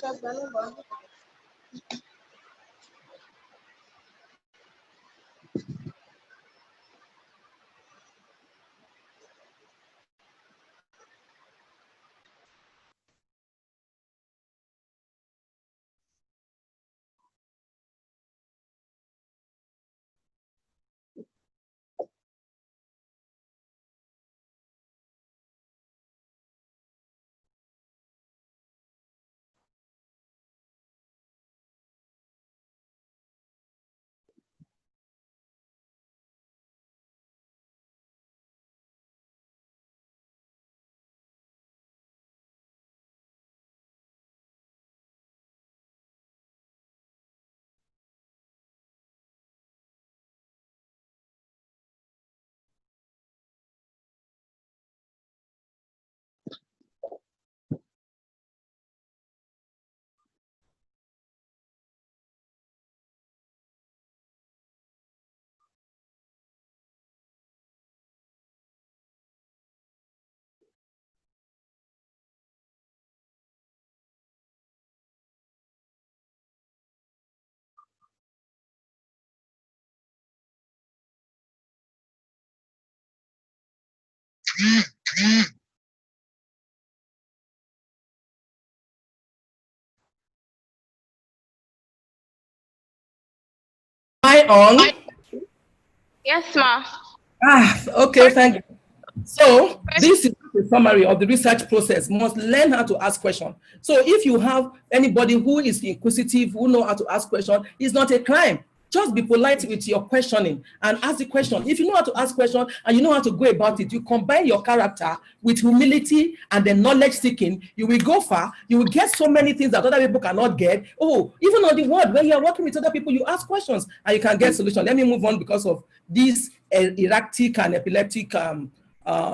am I on? Yes, ma. Okay, thank you. So this is a summary of the research process. You must learn how to ask questions. So if you have anybody who is inquisitive, who know how to ask questions, it's not a crime. Just be polite with your questioning and ask the question. If you know how to ask questions and you know how to go about it, you combine your character with humility and then knowledge seeking, you will go far. You will get so many things that other people cannot get. Oh, even on the word, when you are working with other people, you ask questions and you can get solutions. Let me move on because of this erratic and epileptic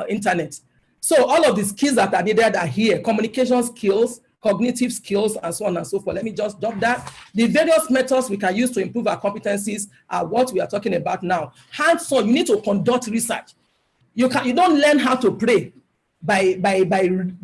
internet. So all of the skills that are needed are here: communication skills, cognitive skills, and so on and so forth. Let me just drop that. The various methods we can use to improve our competencies are what we are talking about now. Hands-on, you need to conduct research. You don't learn how to pray by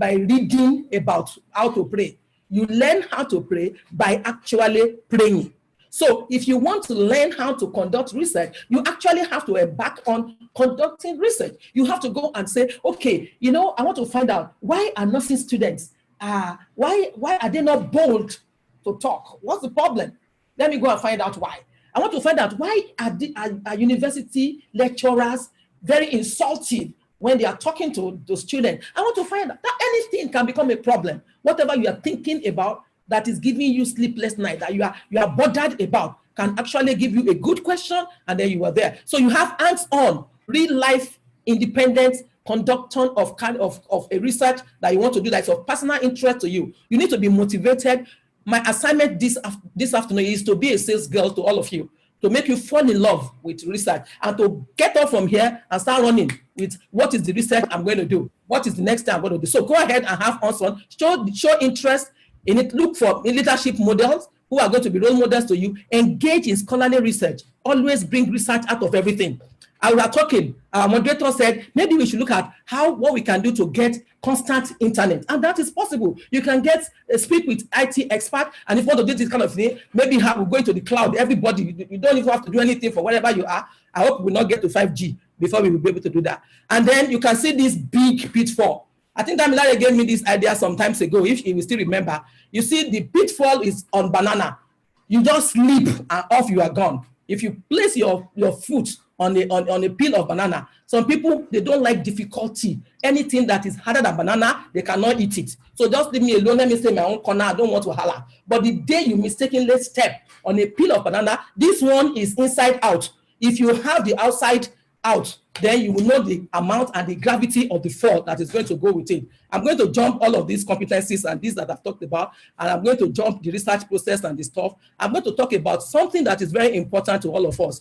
reading about how to pray. You learn how to pray by actually praying. So if you want to learn how to conduct research, you actually have to embark on conducting research. You have to go and say, okay, you know, I want to find out why are nursing students, why are they not bold to talk? What's the problem? Let me go and find out why. I want to find out why are university lecturers very insulting when they are talking to the students. I want to find out that anything can become a problem. Whatever you are thinking about, that is giving you sleepless night, that you are bothered about, can actually give you a good question, and then you are there. So you have hands-on, real life, independent conduction of a research that you want to do that is of personal interest to you. You need to be motivated. My assignment this afternoon is to be a sales girl to all of you, to make you fall in love with research and to get off from here and start running with what is the research I'm going to do, what is the next thing I'm going to do. So go ahead and have hands-on, show interest in it, look for leadership models who are going to be role models to you, engage in scholarly research, always bring research out of everything. I was talking, our moderator said, maybe we should look at what we can do to get constant internet. And that is possible. You can speak with IT expert, and if you want to do this kind of thing, maybe we're going to the cloud, everybody, you don't even have to do anything for wherever you are. I hope we will not get to 5G before we will be able to do that. And then you can see this big pitfall. I think Damilare gave me this idea some times ago, if you will still remember. You see, the pitfall is on banana. You just sleep and off you are gone. If you place your foot on a peel of banana, some people, they don't like difficulty. Anything that is harder than banana, they cannot eat it. So just leave me alone. Let me stay in my own corner. I don't want to holler. But the day you mistakenly step on a peel of banana, this one is inside out. If you have the outside out, then you will know the amount and the gravity of the fall that is going to go with it. I'm going to jump all of these competencies and these that I've talked about, and I'm going to jump the research process and the stuff. I'm going to talk about something that is very important to all of us.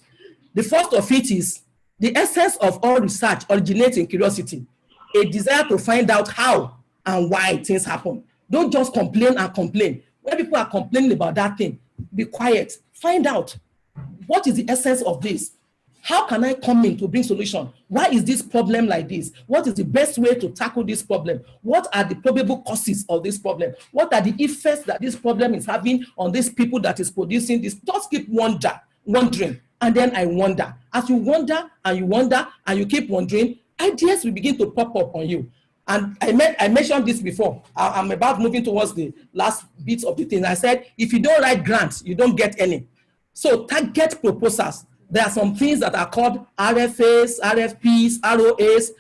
The first of it is the essence of all research originates in curiosity, a desire to find out how and why things happen. Don't just complain and complain. When people are complaining about that thing, be quiet. Find out, what is the essence of this? How can I come in to bring solution? Why is this problem like this? What is the best way to tackle this problem? What are the probable causes of this problem? What are the effects that this problem is having on these people that is producing this? Just keep wondering. And then I wonder. As you wonder and you wonder and you keep wondering, ideas will begin to pop up on you. And I mentioned this before. I'm about moving towards the last bit of the thing. I said, if you don't write grants, you don't get any. So target proposals. There are some things that are called RFAs, RFPs, ROAs,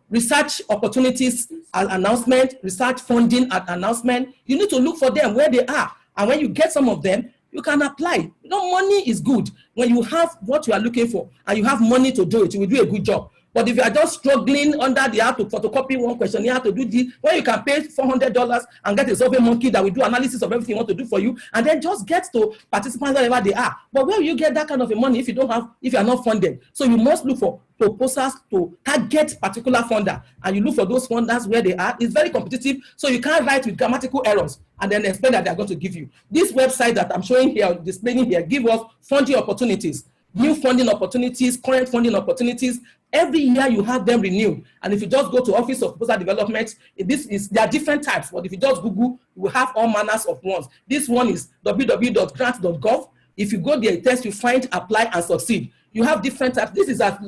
research opportunities announcement, research funding announcement. You need to look for them where they are. And when you get some of them, you can apply. Money is good. When you have what you are looking for and you have money to do it, you will do a good job. But if you are just struggling under the art to photocopy one question, you have to do this, when you can pay $400 and get a survey monkey that will do analysis of everything you want to do for you, and then just get to participants wherever they are. But where will you get that kind of a money if you are not funded? So you must look for proposals to target particular funder, and you look for those funders where they are. It's very competitive, so you can't write with grammatical errors and then explain that they are going to give you. This website that I'm showing here, displaying here, give us funding opportunities, new funding opportunities, current funding opportunities. Every year you have them renewed. And if you just go to Office of Proposal Development, there are different types, but if you just Google, you will have all manners of ones. This one is www.grants.gov. If you go there, test, you find, apply, and succeed. You have different types. This is at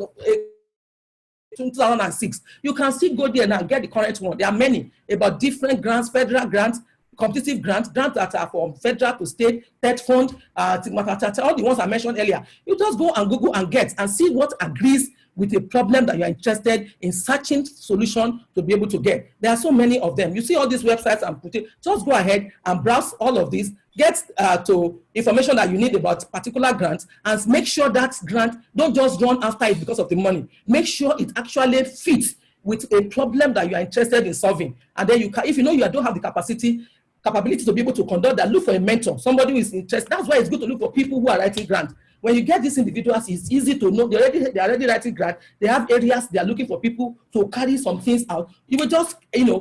2006. You can still go there and get the current one. There are many about different grants, federal grants, competitive grants that are from federal to state, TED fund, all the ones I mentioned earlier. You just go and Google and get and see what agrees with a problem that you are interested in searching solution to be able to get. There are so many of them. You see all these websites I'm putting, just go ahead and browse all of these, get to information that you need about particular grants, and make sure that grant, don't just run after it because of the money. Make sure it actually fits with a problem that you are interested in solving. And then you can, if you know you don't have the capability to be able to conduct that, look for a mentor, somebody who is interested. That's why it's good to look for people who are writing grants. When you get these individuals, it's easy to know they're already writing grants. They have areas they are looking for people to carry some things out. You will just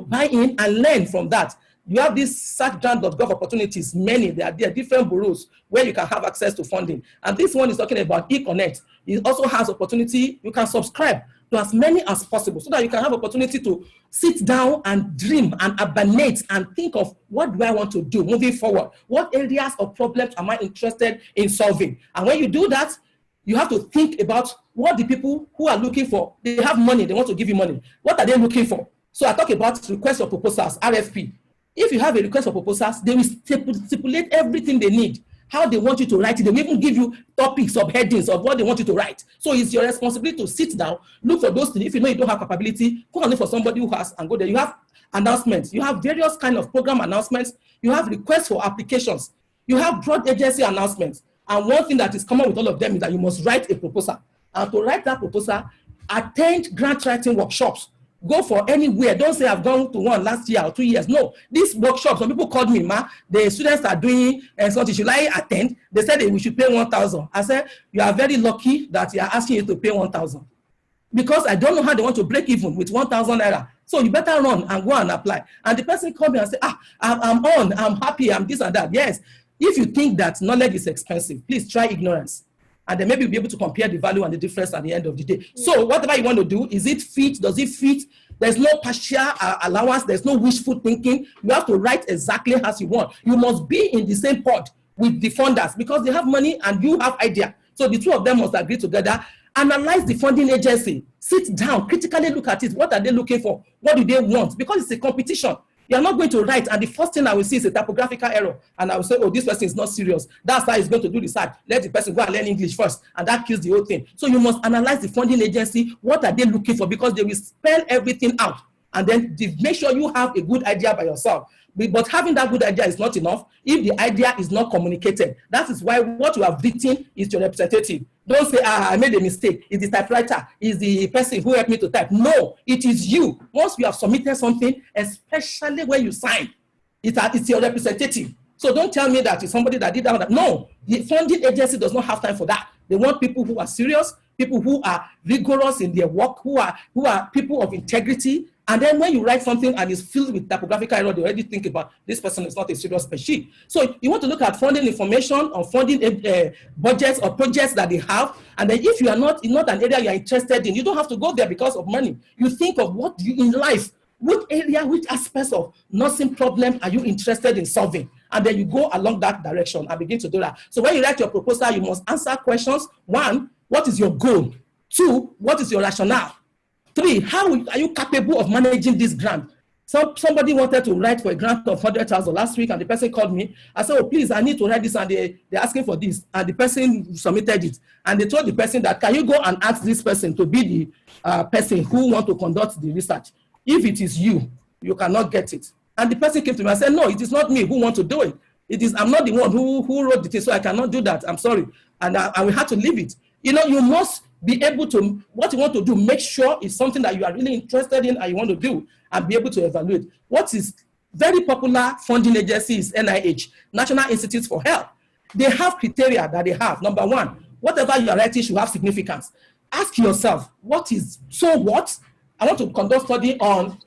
buy in and learn from that. You have these search.gov opportunities, many. There are different bureaus where you can have access to funding. And this one is talking about eConnect. It also has opportunity. You can subscribe to as many as possible so that you can have opportunity to sit down and dream and urbanate and think of, what do I want to do moving forward? What areas of problems am I interested in solving? And when you do that, you have to think about what the people who are looking for. They have money, they want to give you money. What are they looking for? So I talk about request for proposals, RFP. If you have a request for proposals, they will stipulate everything they need, how they want you to write it. They will even give you topics or headings of what they want you to write. So it's your responsibility to sit down, look for those things. If you know you don't have capability, go and look for somebody who has, and go there. You have announcements. You have various kind of program announcements. You have requests for applications. You have broad agency announcements. And one thing that is common with all of them is that you must write a proposal. And to write that proposal, attend grant writing workshops. Go for anywhere. Don't say I've gone to one last year or 2 years. No, these workshops, some people called me, ma, the students are doing something. Should I attend? They said we should pay 1,000. I said, you are very lucky that you are asking you to pay 1,000. Because I don't know how they want to break even with 1,000 naira. So you better run and go and apply. And the person called me and said, I'm on, I'm happy, I'm this and that. Yes, if you think that knowledge is expensive, please try ignorance. And then maybe you'll be able to compare the value and the difference at the end of the day. So whatever you want to do, is it fit? Does it fit? There's no partial allowance. There's no wishful thinking. You have to write exactly as you want. You must be in the same pod with the funders because they have money and you have idea. So the two of them must agree together. Analyze the funding agency. Sit down, critically look at it. What are they looking for? What do they want? Because it's a competition. You are not going to write, and the first thing I will see is a typographical error. And I will say, oh, this person is not serious. That's why he's going to do research. Let the person go and learn English first, and that kills the whole thing. So you must analyze the funding agency. What are they looking for? Because they will spell everything out. And then make sure you have a good idea by yourself. But having that good idea is not enough if the idea is not communicated. That is why what you have written is your representative. Don't say, I made a mistake. It's the typewriter. It's the person who helped me to type. No, it is you. Once you have submitted something, especially when you sign, it's your representative. So don't tell me that it's somebody that did that. No, the funding agency does not have time for that. They want people who are serious, people who are rigorous in their work, who are people of integrity. And then when you write something and it's filled with typographical error, they already think about this person is not a serious species. So you want to look at funding information on funding budgets or projects that they have. And then if you are not an area you are interested in, you don't have to go there because of money. You think of what you in life, which area, which aspects of nursing problem are you interested in solving? And then you go along that direction and begin to do that. So when you write your proposal, you must answer questions. 1, what is your goal? 2, what is your rationale? 3, how are you capable of managing this grant? Somebody wanted to write for a grant of 100,000 last week, and the person called me. I said, oh, please, I need to write this, and they're asking for this. And the person submitted it. And they told the person that, can you go and ask this person to be the person who wants to conduct the research? If it is you, you cannot get it. And the person came to me and said, no, it is not me who want to do it. I'm not the one who wrote the thing, so I cannot do that. I'm sorry. And I will have to leave it. You know, you must be able to, what you want to do, make sure it's something that you are really interested in and you want to do, and be able to evaluate. What is very popular funding agency is NIH, National Institutes for Health. They have criteria that they have. Number 1, whatever you are writing should have significance. Ask yourself, what? I want to conduct study on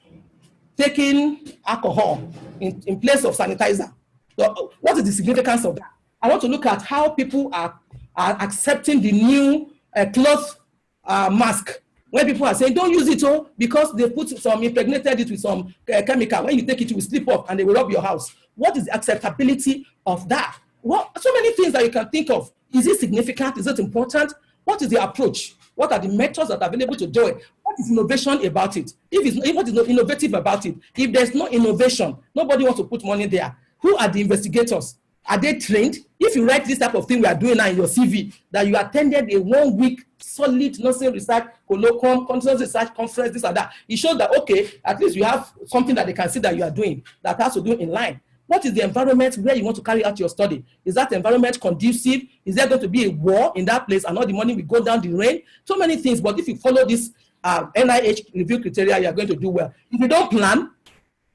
taking alcohol in place of sanitizer. So what is the significance of that? I want to look at how people are accepting the new cloth mask. When people are saying, don't use it because they impregnated it with some chemical. When you take it, you will slip off and they will rob your house. What is the acceptability of that? Well, so many things that you can think of. Is it significant? Is it important? What is the approach? What are the methods that are available to do it? What is innovation about it? What is innovative about it? If there's no innovation, nobody wants to put money there. Who are the investigators? Are they trained? If you write this type of thing we are doing now in your CV, that you attended a 1-week solid nursing research colloquium, continuous research conference, this and that, it shows that, okay, at least you have something that they can see that you are doing that has to do in line. What is the environment where you want to carry out your study? Is that environment conducive? Is there going to be a war in that place and all the money will go down the drain? So many things, but if you follow this NIH review criteria, you are going to do well. If you don't plan,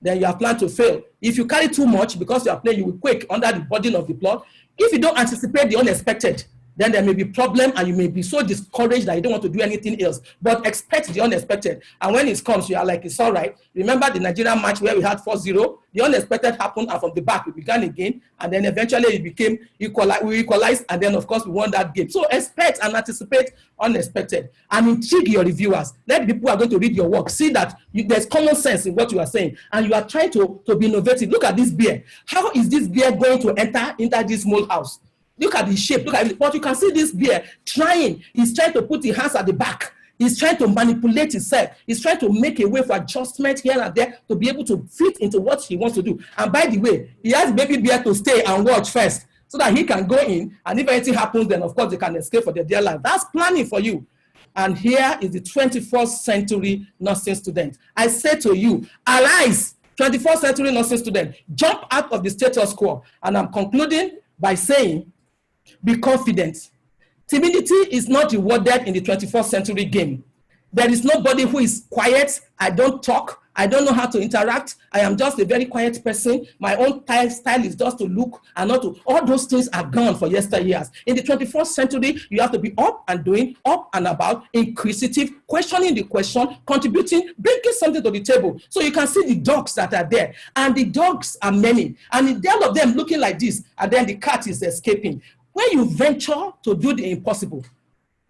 then you are planned to fail. If you carry too much because you are playing, you will quake under the burden of the plot. If you don't anticipate the unexpected, then there may be problem and you may be so discouraged that you don't want to do anything else. But expect the unexpected. And when it comes, you are like, it's all right. Remember the Nigerian match where we had 4-0? The unexpected happened, and from the back, we began again. And then eventually it became we equalized, and then, of course, we won that game. So expect and anticipate unexpected. And intrigue your reviewers. Let people who are going to read your work see that there's common sense in what you are saying. And you are trying to be innovative. Look at this bear. How is this bear going to enter into this small house? Look at the shape, look at it. But you can see this bear trying. He's trying to put his hands at the back. He's trying to manipulate himself. He's trying to make a way for adjustment here and there to be able to fit into what he wants to do. And by the way, he has baby bear to stay and watch first so that he can go in. And if anything happens, then of course they can escape for their dear life. That's planning for you. And here is the 21st century nursing student. I say to you, arise, 21st century nursing student, jump out of the status quo. And I'm concluding by saying, be confident. Timidity is not rewarded in the 21st century game. There is nobody who is quiet. I don't talk. I don't know how to interact. I am just a very quiet person. My own style is just to look and not to. All those things are gone for yesteryears. In the 21st century, you have to be up and doing, up and about, inquisitive, questioning the question, contributing, bringing something to the table. So you can see the dogs that are there. And the dogs are many. And all of them looking like this. And then the cat is escaping. When you venture to do the impossible,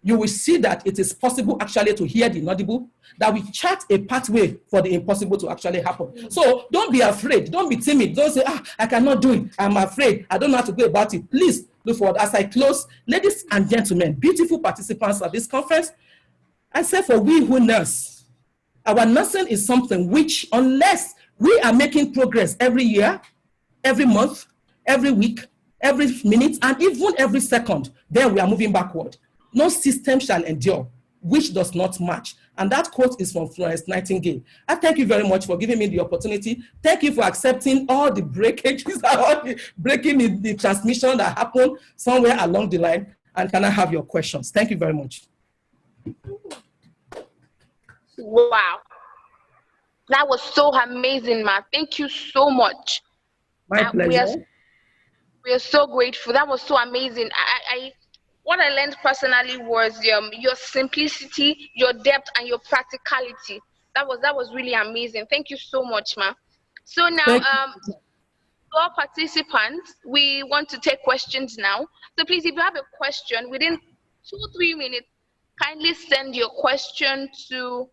you will see that it is possible actually to hear the inaudible, that we chart a pathway for the impossible to actually happen. So don't be afraid, don't be timid, don't say, I cannot do it, I'm afraid, I don't know how to go about it. Please look forward. As I close, ladies and gentlemen, beautiful participants at this conference, I say for we who nurse, our nursing is something which, unless we are making progress every year, every month, every week, every minute, and even every second, then we are moving backward. No system shall endure which does not match. And that quote is from Florence Nightingale. I thank you very much for giving me the opportunity. Thank you for accepting all the breakages, all the breaking in the transmission that happened somewhere along the line. And can I have your questions? Thank you very much. Wow. That was so amazing, ma. Thank you so much. My pleasure. We are so grateful. That was so amazing. What I learned personally was your simplicity, your depth, and your practicality. That was really amazing. Thank you so much, ma. So now, all participants, we want to take questions now. So please, if you have a question within 2-3 minutes, kindly send your question to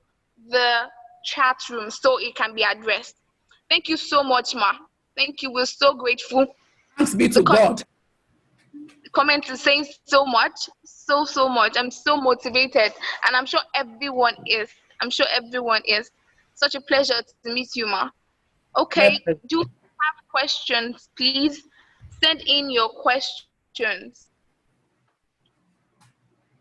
the chat room so it can be addressed. Thank you so much, ma. Thank you. We're so grateful. Thanks be to God. Comment is saying so much, so much. I'm so motivated, and I'm sure everyone is. Such a pleasure to meet you, ma. Okay, do you have questions? Please send in your questions.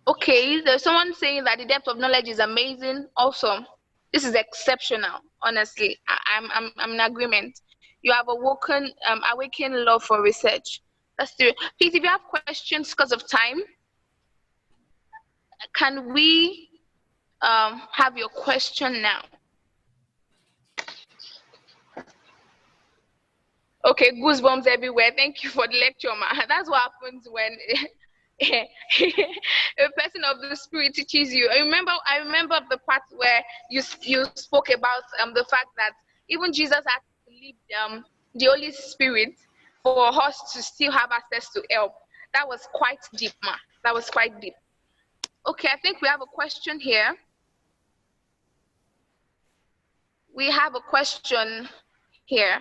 Okay, there's someone saying that the depth of knowledge is amazing. Awesome. This is exceptional. Honestly, I'm in agreement. You have awakened love for research. Let's do it. Please, if you have questions because of time, can we have your question now? Okay, goosebumps everywhere. Thank you for the lecture, ma. That's what happens when a person of the spirit teaches you. I remember the part where you spoke about the fact that even Jesus had to leave the Holy Spirit for us to still have access to help. That was quite deep, ma. That was quite deep. Okay, I think we have a question here. We have a question here.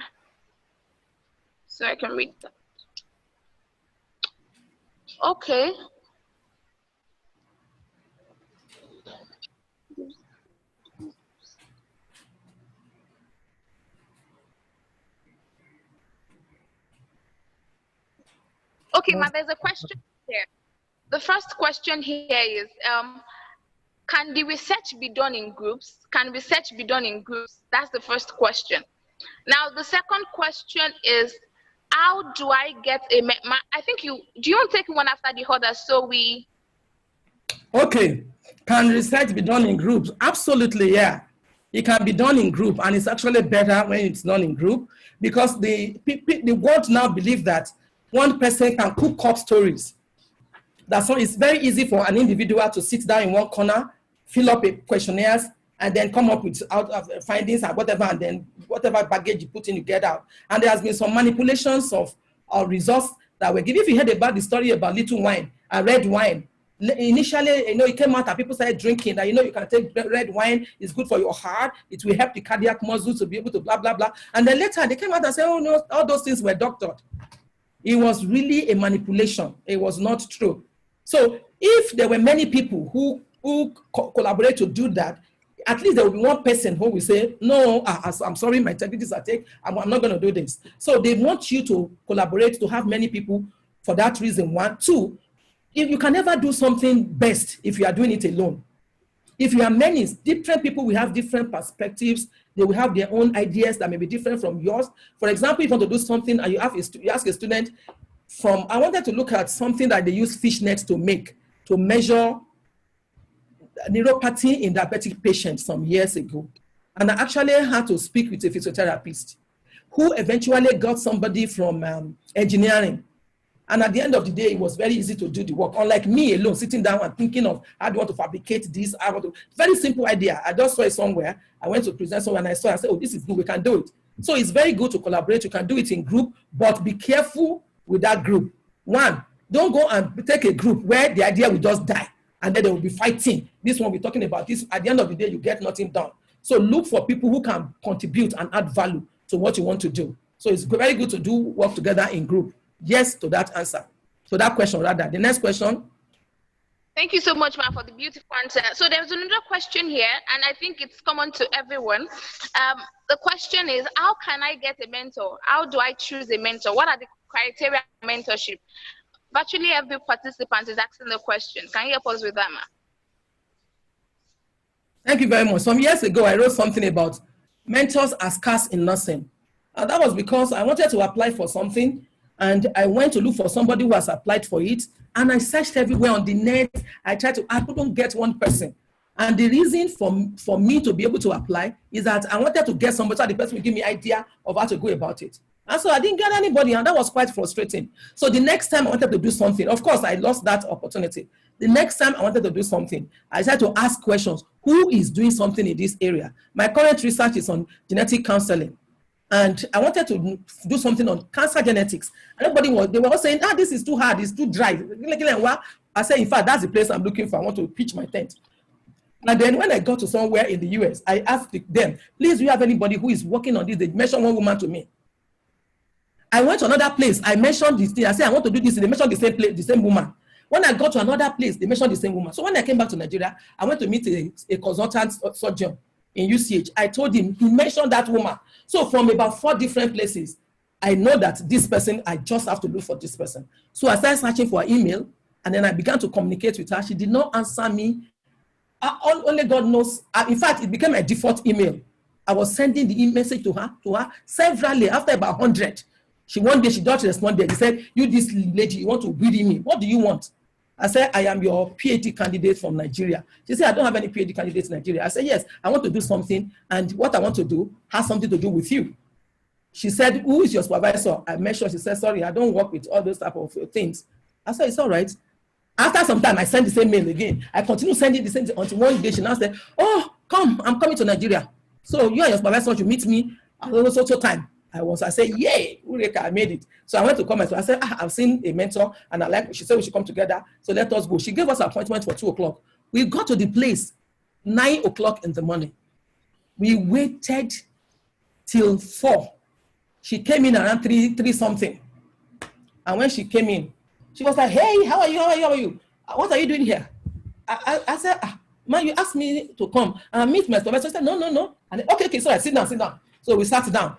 So I can read that. Okay. Okay, ma, there's a question here. The first question here is, can the research be done in groups? Can research be done in groups? That's the first question. Now, the second question is, how do I get a, I think do you want to take one after the other so we... Okay, can research be done in groups? Absolutely, yeah. It can be done in group, and it's actually better when it's done in group, because the world now believe that one person can cook up stories. That's why it's very easy for an individual to sit down in one corner, fill up a questionnaires, and then come up with findings and whatever, and then whatever baggage you put in, you get out. And there has been some manipulations of results that were given. If you heard about the story about little wine, red wine, initially, it came out and people started drinking that, you can take red wine, it's good for your heart, it will help the cardiac muscles to be able to blah, blah, blah. And then later they came out and said, oh no, all those things were doctored. It was really a manipulation. It was not true. So if there were many people who collaborate to do that, at least there will be one person who will say, no, I'm sorry, my integrity is at stake, I'm not going to do this. So they want you to collaborate, to have many people for that reason. One. Two, if you can never do something best if you are doing it alone. If you are many, different people will have different perspectives. They will have their own ideas that may be different from yours. For example, if you want to do something and you ask a student I wanted to look at something that they use fish nets to make, to measure neuropathy in diabetic patients some years ago. And I actually had to speak with a physiotherapist who eventually got somebody from engineering. And at the end of the day, it was very easy to do the work. Unlike me alone, sitting down and thinking of how do you want to fabricate this? Very simple idea. I just saw it somewhere. I went to present somewhere and I said, oh, this is good, we can do it. So it's very good to collaborate. You can do it in group, but be careful with that group. One, don't go and take a group where the idea will just die and then they will be fighting. This one we're talking about, this at the end of the day, you get nothing done. So look for people who can contribute and add value to what you want to do. So it's very good to do work together in group. Yes to that answer. So that question rather. The next question. Thank you so much, ma'am, for the beautiful answer. So there's another question here, and I think it's common to everyone. The question is, how can I get a mentor? How do I choose a mentor? What are the criteria of mentorship? Virtually every participant is asking the question. Can you help us with that, ma'am? Thank you very much. Some years ago, I wrote something about mentors are scarce in nursing. And that was because I wanted to apply for something, and I went to look for somebody who has applied for it, and I searched everywhere on the net. I couldn't get one person. And the reason for me to be able to apply is that I wanted to get somebody so the person would give me an idea of how to go about it. And so I didn't get anybody, and that was quite frustrating. So the next time I wanted to do something, of course, I lost that opportunity. The next time I wanted to do something, I started to ask questions. Who is doing something in this area? My current research is on genetic counseling. And I wanted to do something on cancer genetics. And they were all saying, this is too hard, it's too dry. I said, in fact, that's the place I'm looking for. I want to pitch my tent. And then when I got to somewhere in the US, I asked them, please, do you have anybody who is working on this? They mentioned one woman to me. I went to another place. I mentioned this thing. I said, I want to do this. They mentioned the same place, the same woman. When I got to another place, they mentioned the same woman. So when I came back to Nigeria, I went to meet a consultant surgeon in UCH. I told him, he mentioned that woman. So from about 4 different places, I know that this person, I just have to look for this person. So I started searching for her email, and then I began to communicate with her. She did not answer me. Only God knows. In fact, it became a default email. I was sending the message to her severally. After about 100, one day she just responded. She said, you, this lady, you want to bully me. What do you want? I said, I am your PhD candidate from Nigeria. She said, I don't have any PhD candidates in Nigeria. I said, yes, I want to do something, and what I want to do has something to do with you. She said, who is your supervisor? I made sure. She said, sorry, I don't work with all those type of things. I said, it's all right. After some time, I sent the same mail again. I continued sending the same thing until one day she now said, oh, come, I'm coming to Nigeria. So you and your supervisor should meet me at so time. I said, yay, Eureka, I made it. So I went to come and I said, I've seen a mentor, and she said we should come together, so let us go. She gave us an appointment for 2 o'clock. We got to the place 9 o'clock in the morning. We waited till 4. She came in around 3 something. And when she came in, she was like, hey, how are you? How are you? What are you doing here? I said, man, you asked me to come and meet my supervisor. I said, no. And okay, so I sit down. So we sat down.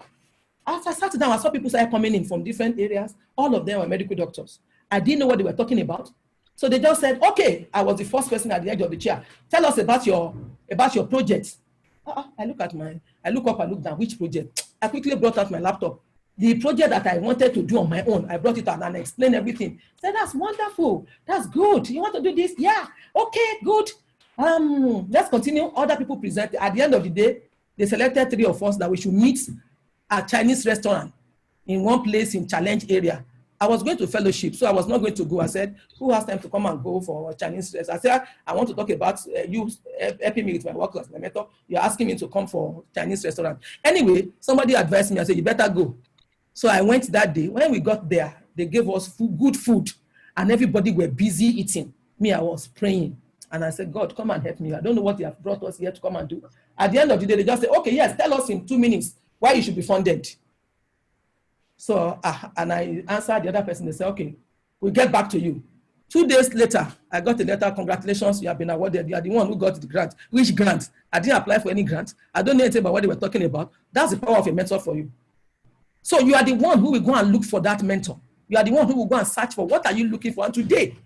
After I sat down, I saw people started coming in from different areas. All of them were medical doctors. I didn't know what they were talking about. So they just said, okay, I was the first person at the edge of the chair. Tell us about your project. I look up, I look down, which project? I quickly brought out my laptop. The project that I wanted to do on my own, I brought it out and I explained everything. I said, that's wonderful. That's good. You want to do this? Yeah. Okay, good. Let's continue. Other people presented. At the end of the day, they selected 3 of us that we should meet at Chinese restaurant in one place in Challenge area. I was going to fellowship, so I was not going to go. I said, who has time to come and go for Chinese restaurant? I said, I want to talk about you helping me with my work class, my mentor. You're asking me to come for Chinese restaurant. Anyway, somebody advised me. I said, you better go. So I went that day. When we got there, they gave us good food, and everybody were busy eating. Me, I was praying. And I said, God, come and help me. I don't know what they have brought us here to come and do. At the end of the day, they just said, okay, yes, tell us in 2 minutes why you should be funded. So, and I answered the other person. They said, okay, we'll get back to you. 2 days later, I got a letter, congratulations, you have been awarded. You are the one who got the grant. Which grant? I didn't apply for any grant. I don't know anything about what they were talking about. That's the power of a mentor for you. So you are the one who will go and look for that mentor. You are the one who will go and search for what are you looking for. And today,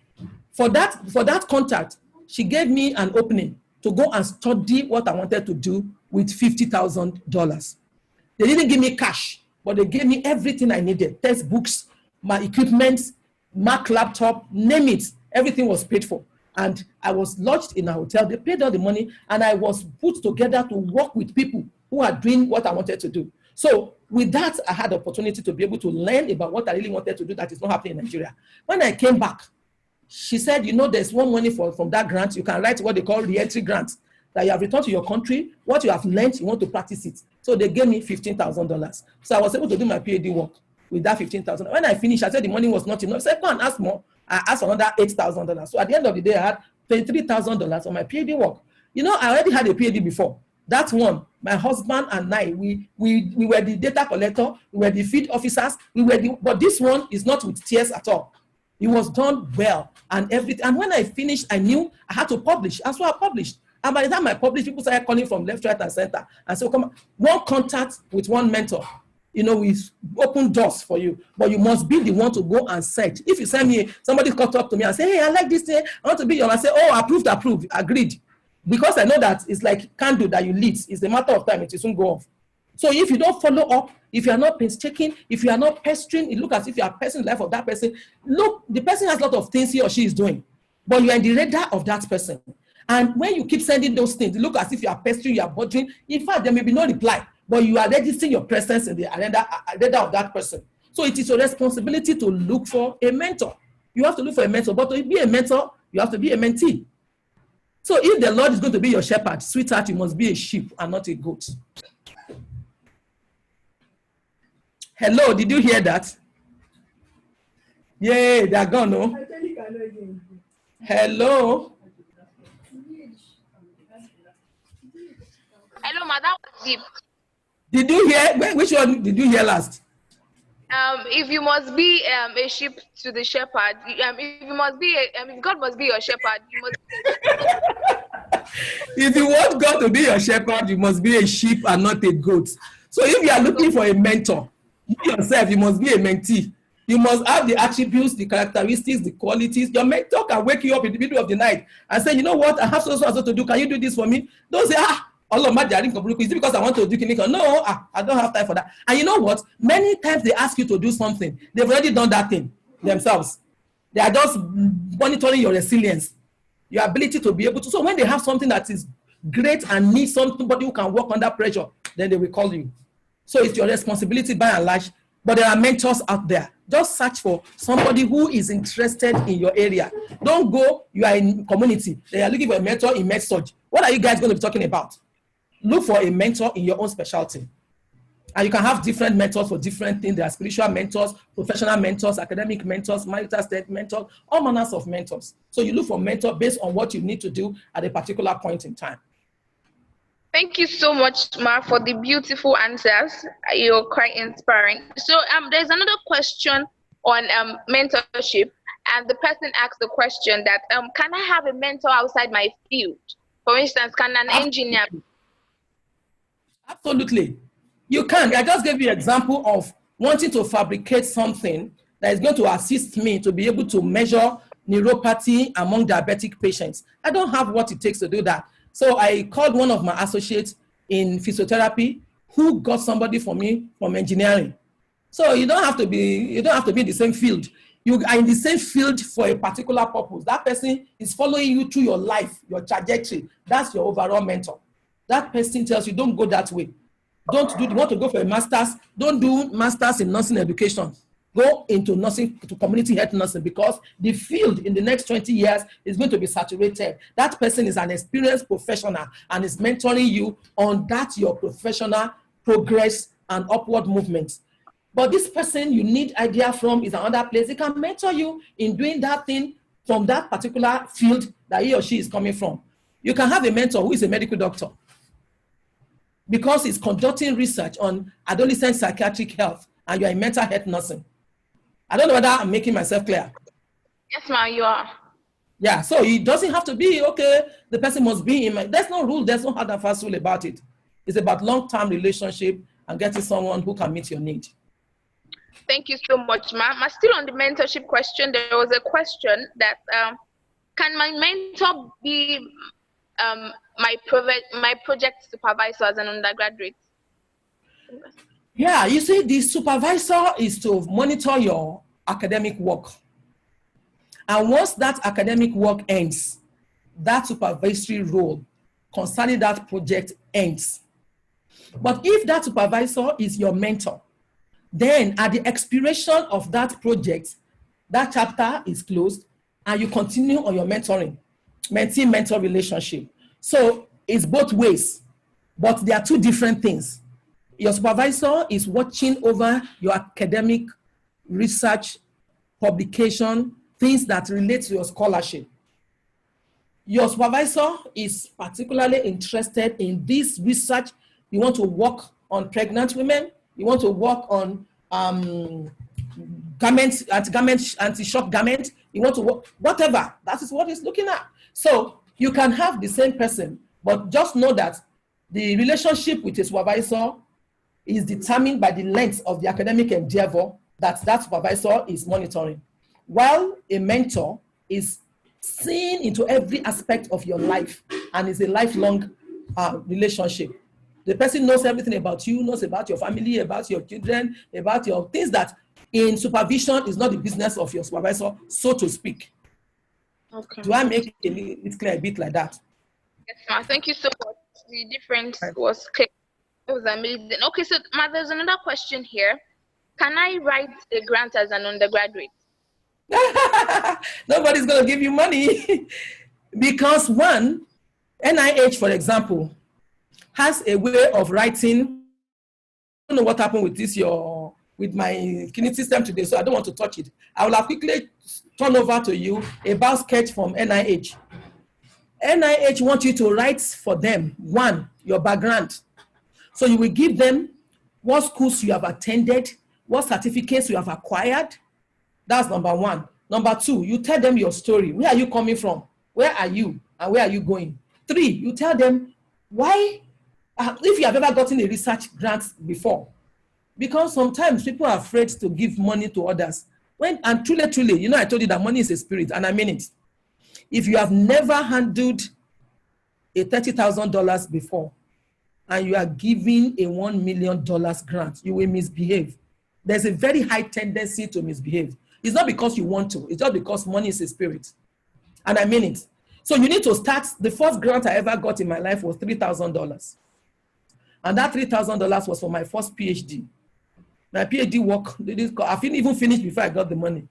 for that contact, she gave me an opening to go and study what I wanted to do with $50,000. They didn't give me cash, but they gave me everything I needed, textbooks, my equipment, Mac laptop, name it. Everything was paid for. And I was lodged in a hotel. They paid all the money, and I was put together to work with people who are doing what I wanted to do. So with that, I had the opportunity to be able to learn about what I really wanted to do that is not happening in Nigeria. When I came back, she said, you know, there's one money from that grant. You can write what they call re-entry grants, that you have returned to your country, what you have learned, you want to practice it. So they gave me $15,000. So I was able to do my PhD work with that $15,000. When I finished, I said the money was not enough. I said, go and ask more. I asked for another $8,000. So at the end of the day, I had $23,000 on my PhD work. You know, I already had a PhD before. That one, my husband and I, we were the data collector, we were the field officers, but this one is not with tears at all. It was done well and everything. And when I finished, I knew I had to publish. And so I published. And by the time I published, people started calling from left, right, and center. And so come on, one contact with one mentor, you know, we open doors for you, but you must be the one to go and search. If you send me, somebody come up to me and say, hey, I like this thing, I want to be your, I say, oh, approved, agreed. Because I know that it's like candle that you lit. It's a matter of time, it will soon go off. So if you don't follow up, if you are not painstaking, if you are not pestering, it looks as if you are pestering the life of that person. Look, the person has a lot of things he or she is doing, but you are in the radar of that person. And when you keep sending those things, it looks as if you are pestering, you are bothering. In fact, there may be no reply, but you are registering your presence in the radar of that person. So it is your responsibility to look for a mentor. You have to look for a mentor, but to be a mentor, you have to be a mentee. So if the Lord is going to be your shepherd, sweetheart, you must be a sheep and not a goat. Hello, did you hear that? Yeah, they are gone, no? Hello? Hello, madam. Deep. Did you hear? Which one did you hear last? If you must be a sheep to the shepherd, if you must be, if God must be your shepherd, you must. If you want God to be your shepherd, you must be a sheep and not a goat. So if you are looking for a mentor, you yourself, you must be a mentee. You must have the attributes, the characteristics, the qualities. Your mentor can wake you up in the middle of the night and say, you know what, I have so to do. Can you do this for me? Don't say, all of my is it because I want to do clinical? No, I don't have time for that. And you know what? Many times they ask you to do something. They've already done that thing themselves. They are just monitoring your resilience, your ability to be able to. So when they have something that is great and needs somebody who can work under pressure, then they will call you. So it's your responsibility by and large. But there are mentors out there. Just search for somebody who is interested in your area. Don't go, you are in community. They are looking for a mentor in med-surg. What are you guys going to be talking about? Look for a mentor in your own specialty. And you can have different mentors for different things. There are spiritual mentors, professional mentors, academic mentors, marital state mentors, all manners of mentors. So you look for a mentor based on what you need to do at a particular point in time. Thank you so much, Ma, for the beautiful answers. You're quite inspiring. So there's another question on mentorship, and the person asked the question that can I have a mentor outside my field? For instance, can an engineer? Absolutely. You can. I just gave you an example of wanting to fabricate something that is going to assist me to be able to measure neuropathy among diabetic patients. I don't have what it takes to do that. So I called one of my associates in physiotherapy who got somebody for me from engineering. So you don't have to be in the same field. You are in the same field for a particular purpose. That person is following you through your life, your trajectory. That's your overall mentor. That person tells you, don't go that way. You want to go for a master's, don't do master's in nursing education. Go into nursing, to community health nursing, because the field in the next 20 years is going to be saturated. That person is an experienced professional and is mentoring you on that, your professional progress and upward movement. But this person you need idea from is another place. They can mentor you in doing that thing from that particular field that he or she is coming from. You can have a mentor who is a medical doctor because he's conducting research on adolescent psychiatric health and you are in mental health nursing. I don't know whether I'm making myself clear. Yes, ma'am, you are. Yeah, so it doesn't have to be, okay, the person must be in my, there's no rule, there's no hard and fast rule about it. It's about long-term relationship and getting someone who can meet your need. Thank you so much, ma'am. Still on the mentorship question, there was a question that, can my mentor be my project supervisor as an undergraduate? Yeah, you see, the supervisor is to monitor your academic work. And once that academic work ends, that supervisory role concerning that project ends. But if that supervisor is your mentor, then at the expiration of that project, that chapter is closed and you continue on your mentoring, mentee-mentor relationship. So it's both ways, but they are two different things. Your supervisor is watching over your academic research, publication, things that relate to your scholarship. Your supervisor is particularly interested in this research. You want to work on pregnant women, you want to work on garments, anti-shock garments, you want to work, whatever, that is what he's looking at. So you can have the same person, but just know that the relationship with a supervisor is determined by the length of the academic endeavor that supervisor is monitoring, while a mentor is seeing into every aspect of your life and is a lifelong relationship. The person knows everything about you, knows about your family, about your children, about your things that in supervision is not the business of your supervisor, so to speak. Okay. Do I make it clear a bit like that? Yes, ma. Thank you so much. The difference was clear. It was amazing. Okay, so ma, there's another question here. Can I write a grant as an undergraduate? Nobody's going to give you money because one, NIH, for example, has a way of writing. I don't know what happened with this with my Kinetic system today, so I don't want to touch it. I will have quickly turn over to you about sketch from NIH. NIH wants you to write for them, one, your background. So you will give them what schools you have attended, what certificates you have acquired. That's number one. Number two, you tell them your story. Where are you coming from? Where are you? And where are you going? Three, you tell them why, if you have ever gotten a research grant before. Because sometimes people are afraid to give money to others. And truly, you know, I told you that money is a spirit, and I mean it. If you have never handled a $30,000 before, and you are giving a $1 million grant, you will misbehave. There's a very high tendency to misbehave. It's not because you want to, it's just because money is a spirit. And I mean it. So you need to start. The first grant I ever got in my life was $3,000. And that $3,000 was for my first PhD. My PhD work, I didn't even finish before I got the money.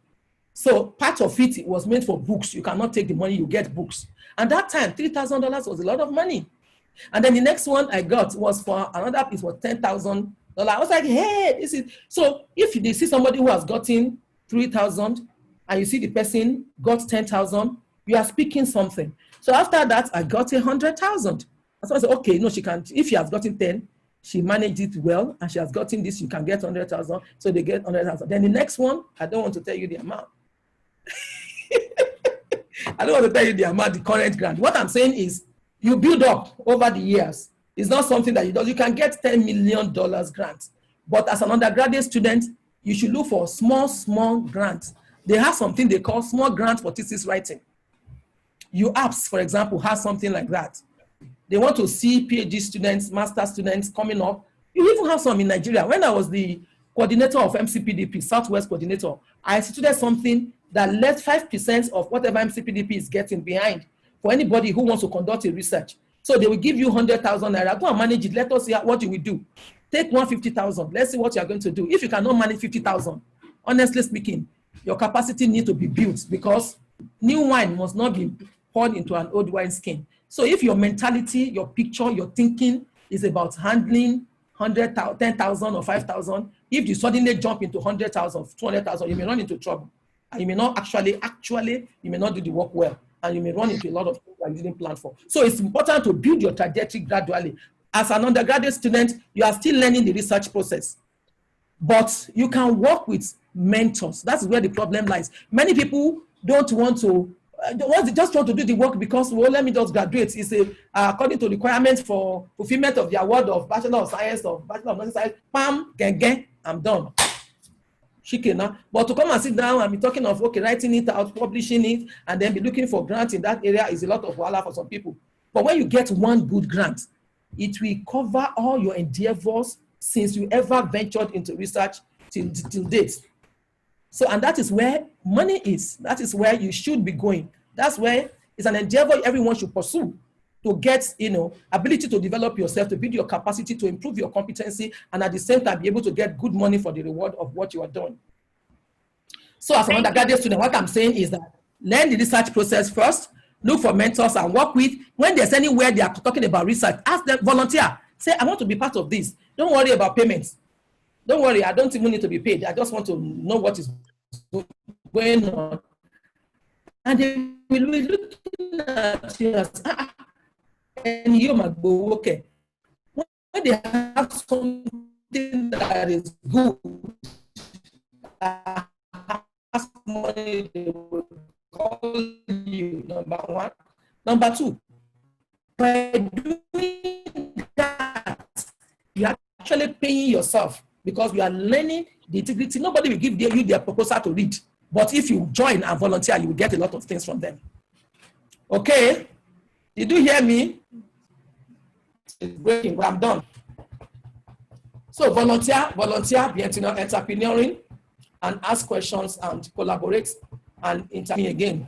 So part of it was meant for books. You cannot take the money, you get books. And that time, $3,000 was a lot of money. And then the next one I got was for another piece was $10,000. I was like, hey, this is, so if you see somebody who has gotten 3,000 and you see the person got 10,000, you are speaking something. So after that, I got 100,000. So I said, okay, no, she can't. If she has gotten 10, she managed it well, and she has gotten this, you can get 100,000. So they get 100,000. Then the next one, I don't want to tell you the amount. I don't want to tell you the amount, the current grant. What I'm saying is, you build up over the years. It's not something that you do. You can get $10 million grants. But as an undergraduate student, you should look for small grants. They have something they call small grant for thesis writing. UAPS, for example, has something like that. They want to see PhD students, master students coming up. You even have some in Nigeria. When I was the coordinator of MCPDP, Southwest coordinator, I instituted something that left 5% of whatever MCPDP is getting behind for anybody who wants to conduct a research. So they will give you 100,000 naira. Go and manage it. Let us see what you will do. Take 150,000. Let's see what you are going to do. If you cannot manage 50,000, honestly speaking, your capacity needs to be built, because new wine must not be poured into an old wine skin. So if your mentality, your picture, your thinking is about handling 100,000, 10,000 or 5,000, if you suddenly jump into 100,000, 200,000, you may run into trouble. And you may not actually, you may not do the work well. And you may run into a lot of things that you didn't plan for. So it's important to build your trajectory gradually. As an undergraduate student, you are still learning the research process. But you can work with mentors. That's where the problem lies. Many people don't want to, just want to do the work because, well, let me just graduate. It's according to requirements for fulfillment of the award of Bachelor of Science or Bachelor of Nursing Science, bam, gang, I'm done. Shikena. But to come and sit down and be talking of, okay, writing it out, publishing it, and then be looking for grants in that area is a lot of wahala for some people. But when you get one good grant, it will cover all your endeavors since you ever ventured into research till date. So, and that is where money is. That is where you should be going. That's where it's an endeavor everyone should pursue to get, ability to develop yourself, to build your capacity, to improve your competency, and at the same time be able to get good money for the reward of what you are doing. So as an undergraduate student, what I'm saying is that learn the research process first, look for mentors and work with. When there's anywhere they are talking about research, ask them, volunteer. Say, I want to be part of this. Don't worry about payments. Don't worry, I don't even need to be paid. I just want to know what is going on. And they will be looking at you as, and you might go, okay. When they have something that is good, ask money, they will call you, number one. Number two, by doing that, you are actually paying yourself because you are learning the integrity. Nobody will give you their proposal to read. But if you join and volunteer, you will get a lot of things from them. Okay? Did you hear me? It's breaking, but I'm done. So volunteer, be entrepreneuring, and ask questions and collaborate and intervene again.